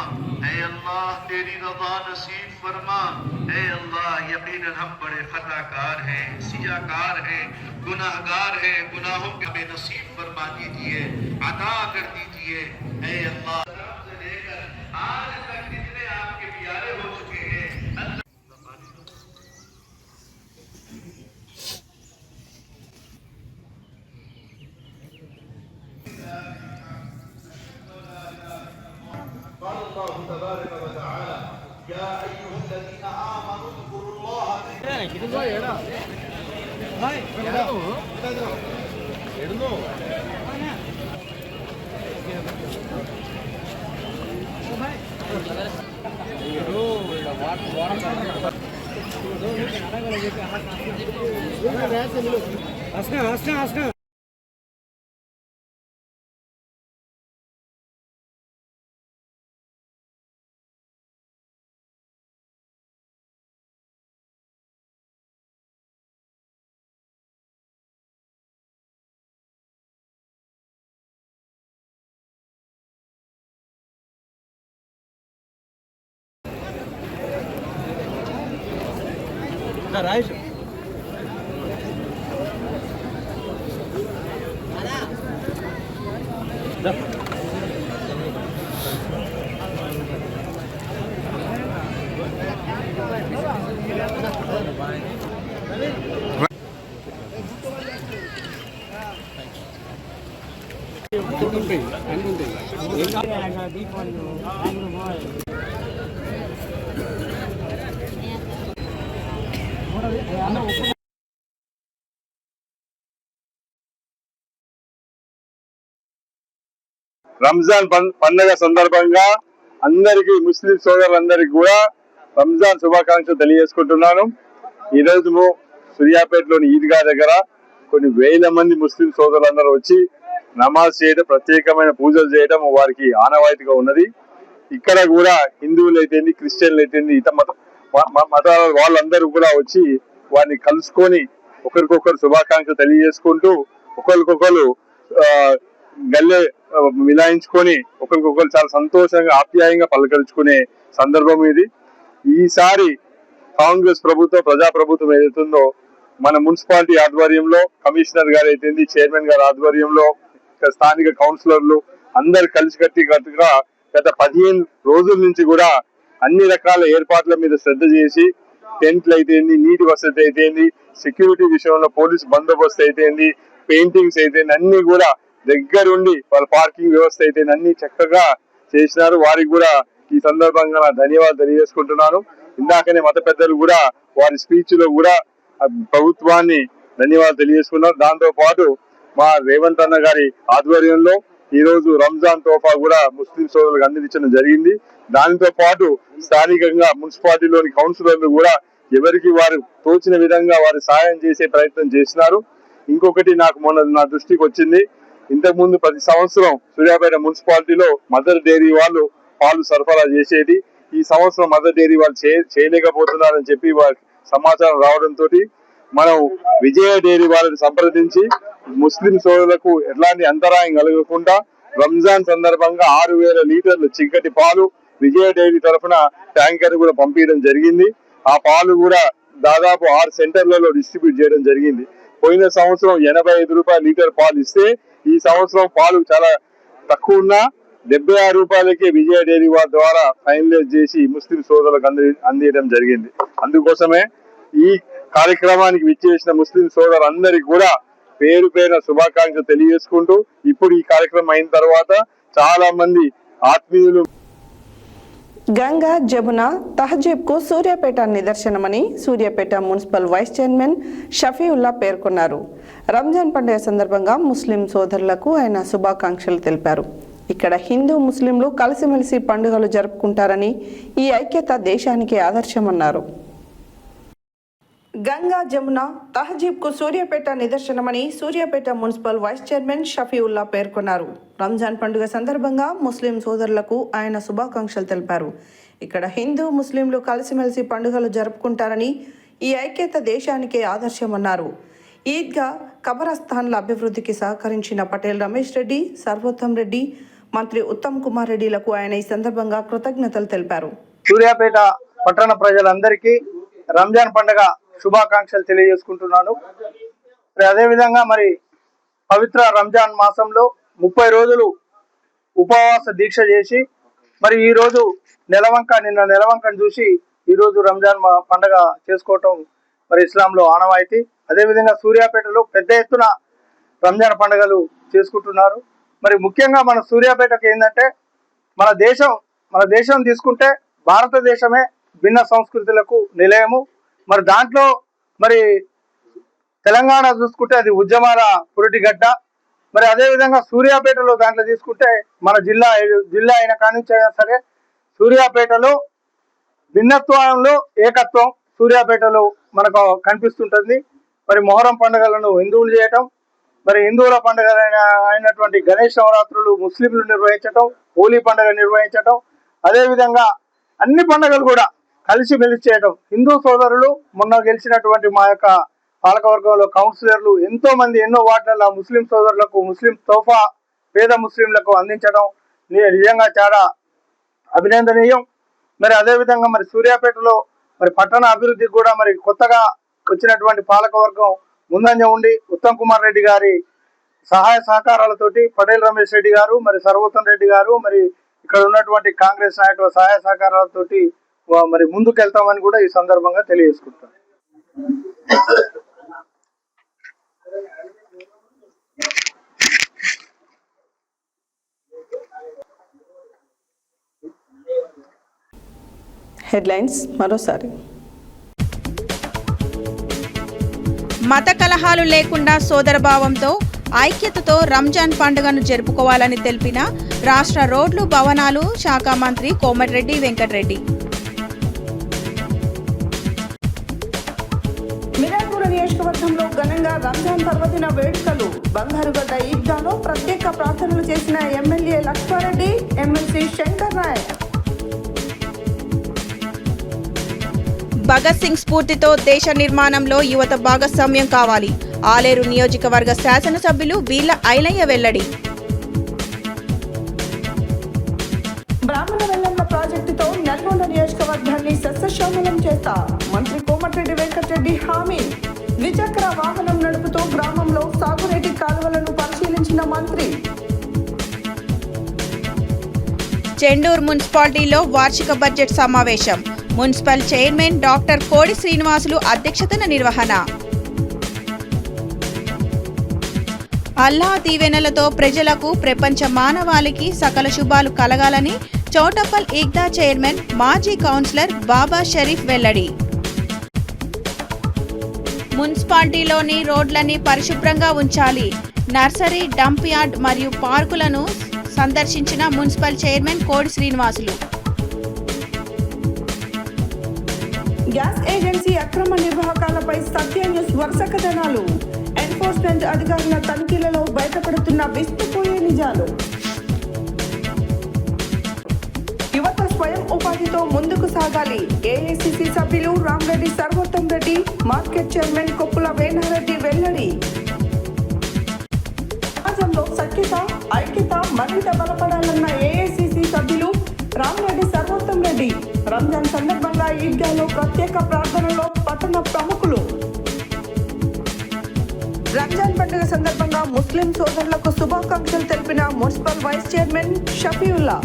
اے اللہ تیری رضا نصیب فرما اے اللہ یقیناً ہم بڑے خطا کار ہیں سیاہ کار ہیں گناہگار ہیں گناہوں کے ہمیں نصیب فرما دیجئے عطا کر دیجئے اے اللہ سے لے کر آج تک جتنے آپ کے پیارے ہو چکے ہیں قال الله تبارك وتعالى يا أيها الذين آمنوا اذكروا الله ذكرا राइट రంజాన్ పండుగ సందర్భంగా అందరికీ ముస్లిం సోదరులందరికీ కూడా రంజాన్ శుభాకాంక్షలు తెలియజేసుకుంటున్నాను. ఈరోజు సూర్యాపేటలోని ఈద్గా దగ్గర కొన్ని వేల మంది ముస్లిం సోదరులందరూ వచ్చి నమాజ్ చేయడం, ప్రత్యేకమైన పూజలు చేయడం వారికి ఆనవాయితీగా ఉన్నది. ఇక్కడ కూడా హిందువులు అయితేంది, క్రిస్టియన్లు అయితేంది, ఇతర మతాల వాళ్ళందరూ కూడా వచ్చి వారిని కలుసుకొని ఒకరికొకరు శుభాకాంక్షలు తెలియజేసుకుంటూ ఒకరికొకరు గల్లె మిలాయించుకొని ఒకరికొకరు చాలా సంతోషంగా ఆప్యాయంగా పలకరించుకునే సందర్భం ఇది. ఈసారి కాంగ్రెస్ ప్రభుత్వం, ప్రజాప్రభుత్వం ఏదైతుందో మన మున్సిపాలిటీ ఆధ్వర్యంలో కమిషనర్ గారు అయితేంది, చైర్మన్ గారి ఆధ్వర్యంలో స్థానిక కౌన్సిలర్లు అందరు కలిసికట్టుగా గత 15 రోజుల నుంచి కూడా అన్ని రకాల ఏర్పాట్ల మీద శ్రద్ధ చేసి టెంట్లు అయితేంది, నీటి వసతి అయితేంది, సెక్యూరిటీ విషయంలో పోలీస్ బందోబస్తు అయితేంది, పెయింటింగ్స్ అయితేంది, అన్ని కూడా దగ్గరుండి వాళ్ళ పార్కింగ్ వ్యవస్థ అయితేంది అన్ని చక్కగా చేసినారు. వారికి కూడా ఈ సందర్భంగా నా ధన్యవాదాలు తెలియజేసుకుంటున్నాను. ఇందాకనే మత పెద్దలు కూడా వారి స్పీచ్ లో కూడా ప్రభుత్వాన్ని ధన్యవాదాలు తెలియజేసుకున్నారు. దాంతో పాటు మా రేవంత్ అన్న గారి ఆధ్వర్యంలో ఈ రోజు రంజాన్ తోఫా కూడా ముస్లిం సోదరులకు అందించడం జరిగింది. దానితో పాటు స్థానికంగా మున్సిపాలిటీలోని కౌన్సిలర్లు కూడా ఎవరికి వారు తోచిన విధంగా వారు సాయం చేసే ప్రయత్నం చేసినారు. ఇంకొకటి నాకు మొన్న నా దృష్టికి వచ్చింది. ఇంతకుముందు ప్రతి సంవత్సరం సూర్యాపేట మున్సిపాలిటీలో మదర్ డైరీ వాళ్ళు పాలు సరఫరా చేసేది. ఈ సంవత్సరం మదర్ డైరీ వాళ్ళు చేయలేకపోతున్నారని చెప్పి వారికి సమాచారం రావడంతో మనం విజయ డైరీ వాళ్ళని సంప్రదించి ముస్లిం సోదరులకు ఎట్లాంటి అంతరాయం కలగకుండా రంజాన్ సందర్భంగా 6000 లీటర్లు చిక్కటి పాలు విజయ డైరీ తరఫున ట్యాంకర్ కూడా పంపించడం జరిగింది. ఆ పాలు కూడా దాదాపు 6 సెంటర్లలో డిస్ట్రిబ్యూట్ చేయడం జరిగింది. పోయిన సంవత్సరం 85 రూపాయల లీటర్ పాలు ఇస్తే ఈ సంవత్సరం పాలు చాలా తక్కువ ఉన్నా 76 రూపాయలకే విజయ డైరీ వారి ద్వారా ఫైనలైజ్ చేసి ముస్లిం సోదరులకు అందించడం జరిగింది. అందుకోసమే ఈ కార్యక్రమానికి విచ్చేసిన ముస్లిం సోదరులందరికీ కూడా పేరు పేరున శుభాకాంక్షలు తెలియజేసుకుంటూ ఇప్పుడు ఈ కార్యక్రమం అయిన తర్వాత చాలా మంది ఆత్మీయులు గంగా జమున తహజీబ్ కు సూర్యాపేట నిదర్శనమని Suryapet municipal vice chairman Shafiullah పేర్కొన్నారు. రంజాన్ పండుగ సందర్భంగా ముస్లిం సోదరులకు ఆయన శుభాకాంక్షలు తెలిపారు. ఇక్కడ హిందూ ముస్లింలు కలిసిమెలిసి పండుగలు జరుపుకుంటారని, ఈ ఐక్యత దేశానికి ఆదర్శమన్నారు. గంగా జమున తహజీబ్ కు సూర్యాపేట నిదర్శనమని Suryapet municipal vice chairman Shafiullah పేర్కొన్నారు. రంజాన్ పండుగ సందర్భంగా ముస్లిం సోదరులకు ఆయన శుభాకాంక్షలు తెలిపారు. ఇక్కడ హిందూ ముస్లింలు కలిసిమెలిసి పండుగలు జరుపుకుంటారని, ఈ ఐక్యత దేశానికే ఆదర్శమన్నారు. ఈద్గా కబరస్థాన్ల అభివృద్ధికి సహకరించిన పటేల్ రమేష్ రెడ్డి, సర్వోత్తం రెడ్డి, మంత్రి ఉత్తమ్ కుమార్ రెడ్డిలకు ఆయన ఈ సందర్భంగా కృతజ్ఞతలు తెలిపారు. సూర్యాపేట పట్టణ ప్రజలందరికీ రంజాన్ పండుగ శుభాకాంక్షలు తెలియజేసుకుంటున్నాను. అదేవిధంగా మరి పవిత్ర రంజాన్ మాసంలో 30 రోజులు ఉపవాస దీక్ష చేసి మరి ఈరోజు నిన్న నెలవంకను చూసి ఈరోజు రంజాన్ పండుగ చేసుకోవటం మరి ఇస్లాంలో ఆనవాయితీ. అదేవిధంగా సూర్యాపేటలో పెద్ద ఎత్తున రంజాన్ పండుగలు చేసుకుంటున్నారు. మరి ముఖ్యంగా మన సూర్యాపేటకి ఏంటంటే మన దేశం తీసుకుంటే భారతదేశమే భిన్న సంస్కృతులకు నిలయము. మరి దాంట్లో మరి తెలంగాణ చూసుకుంటే అది ఉద్యమాల పురిటిగడ్డ. మరి అదేవిధంగా సూర్యాపేటలో దాంట్లో తీసుకుంటే మన జిల్లా అయిన కానించి అయినా సరే సూర్యాపేటలో భిన్నత్వంలో ఏకత్వం సూర్యాపేటలో మనకు కనిపిస్తుంటుంది. మరి మొహరం పండుగలను హిందువులు చేయటం, మరి హిందువుల పండుగ అయినటువంటి గణేష్ నవరాత్రులు ముస్లింలు నిర్వహించటం, హోలీ పండుగ నిర్వహించటం, అదేవిధంగా అన్ని పండుగలు కూడా కలిసి మెలిసి చేయటం. హిందూ సోదరులు మొన్న గెలిచినటువంటి మా యొక్క పాలకవర్గంలో కౌన్సిలర్లు ఎంతో మంది ఎన్నో వార్డులలో ముస్లిం సోదరులకు ముస్లిం తోఫా పేద ముస్లింలకు అందించడం నిజంగా చాలా అభినందనీయం. మరి అదేవిధంగా మరి సూర్యాపేటలో మరి పట్టణ అభివృద్ధికి కూడా మరి కొత్తగా వచ్చినటువంటి పాలకవర్గం ముందంజ ఉండి ఉత్తమ్ కుమార్ రెడ్డి గారి సహాయ సహకారాలతోటి పటేల్ రమేష్ రెడ్డి గారు, మరి సర్వోత్తం రెడ్డి గారు, మరి ఇక్కడ ఉన్నటువంటి కాంగ్రెస్ నాయకుల సహాయ సహకారాలతోటి మరి ముందుకెళ్తామని కూడా ఈ సందర్భంగా తెలియజేసుకుంటాం. హెడ్లైన్స్ మరోసారి. మత కలహాలు లేకుండా సోదరభావంతో ఐక్యతతో రంజాన్ పండుగను జరుపుకోవాలని తెలిపిన రాష్ట్ర రోడ్లు భవనాలు శాఖ మంత్రి కోమటిరెడ్డి వెంకటరెడ్డి. మిర్యాలగూడ నియోజకవర్గంలో ఘనంగా రంజాన్ పర్వదిన వేడుకలు. బంగారుగడ్డ ఈద్గాలో ప్రత్యేక ప్రార్థనలు చేసిన ఎమ్మెల్యే లక్ష్మారెడ్డి, ఎమ్మెల్సీ శంకర్ నాయక్. భగత్ సింగ్ స్ఫూర్తితో దేశ నిర్మాణంలో యువత భాగస్వామ్యం కావాలి. ఆలేరు నియోజకవర్గ శాసనసభ్యులు వీళ్ల ఐలయ్య వెల్లడి. బ్రాహ్మణ వెల్లంల ప్రాజెక్టుతో నల్గొండ నియోజకవర్గాన్ని సస్యశ్యామలం చేస్తా మంత్రి కోమటిరెడ్డి వెంకటరెడ్డి హామీ. ద్విచక్ర వాహనం నడుపుతూ గ్రామంలో సాగునీటి కాలువలను పరిశీలించిన మంత్రి. చెండూరు మున్సిపాలిటీలో వార్షిక బడ్జెట్ సమావేశం. మున్సిపల్ చైర్మన్ డాక్టర్ కోడి శ్రీనివాసులు అధ్యక్షతన నిర్వహణ. అల్లా దీవెనలతో ప్రజలకు, ప్రపంచ మానవాళికి సకల శుభాలు కలగాలని చౌటప్పల్ ఈగ్దా చైర్మన్ మాజీ కౌన్సిలర్ బాబా షరీఫ్ వెల్లడి. మున్సిపాలిటీలోని రోడ్లన్నీ పరిశుభ్రంగా ఉంచాలి. నర్సరీ, డంప్ యార్డ్ మరియు పార్కులను సందర్శించిన మున్సిపల్ చైర్మన్ కోడి శ్రీనివాసులు. గ్యాస్ ఏజెన్సీ అక్రమ నిర్వాహకాలపై సత్య న్యూస్ వరుస కథనాలు. ఎన్ఫోర్స్మెంట్ అధికారుల తనిఖీలలో బయటపడుతున్న విస్తుపోయే నిజాలు. యువత స్వయం ఉపాధితో ముందుకు సాగాలి. ఏఐసిసి సభ్యులు రామరెడ్డి సర్వోత్తం రెడ్డి, మార్కెట్ చైర్మన్ కొప్పుల వేణారెడ్డి వెల్లడి. సమాజంలో సఖ్యత, ఐక్యత మరింత బలపడాలన్న ఏఐసిసి సభ్యులు రామరెడ్డి సర్వోత్తం రెడ్డి. రంజాన్ సందర్భంగా ఈద్గాలో ప్రత్యేక ప్రార్థనలో పట్టణ ప్రముఖులు. రంజాన్ పండుగ సందర్భంగా ముస్లిం సోదరులకు శుభాకాంక్షలు తెలిపిన మున్సిపల్ వైస్ చైర్మన్ షఫీవుల్లా.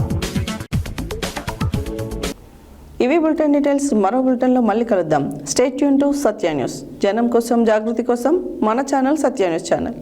ఇవి బులెటిన్ డీటెయిల్స్. మరో బులెటిన్లో మళ్ళీ కలుద్దాం. Stay tune to Satya news. జనం కోసం, జాగృతి కోసం మన ఛానల్ సత్య న్యూస్ ఛానల్.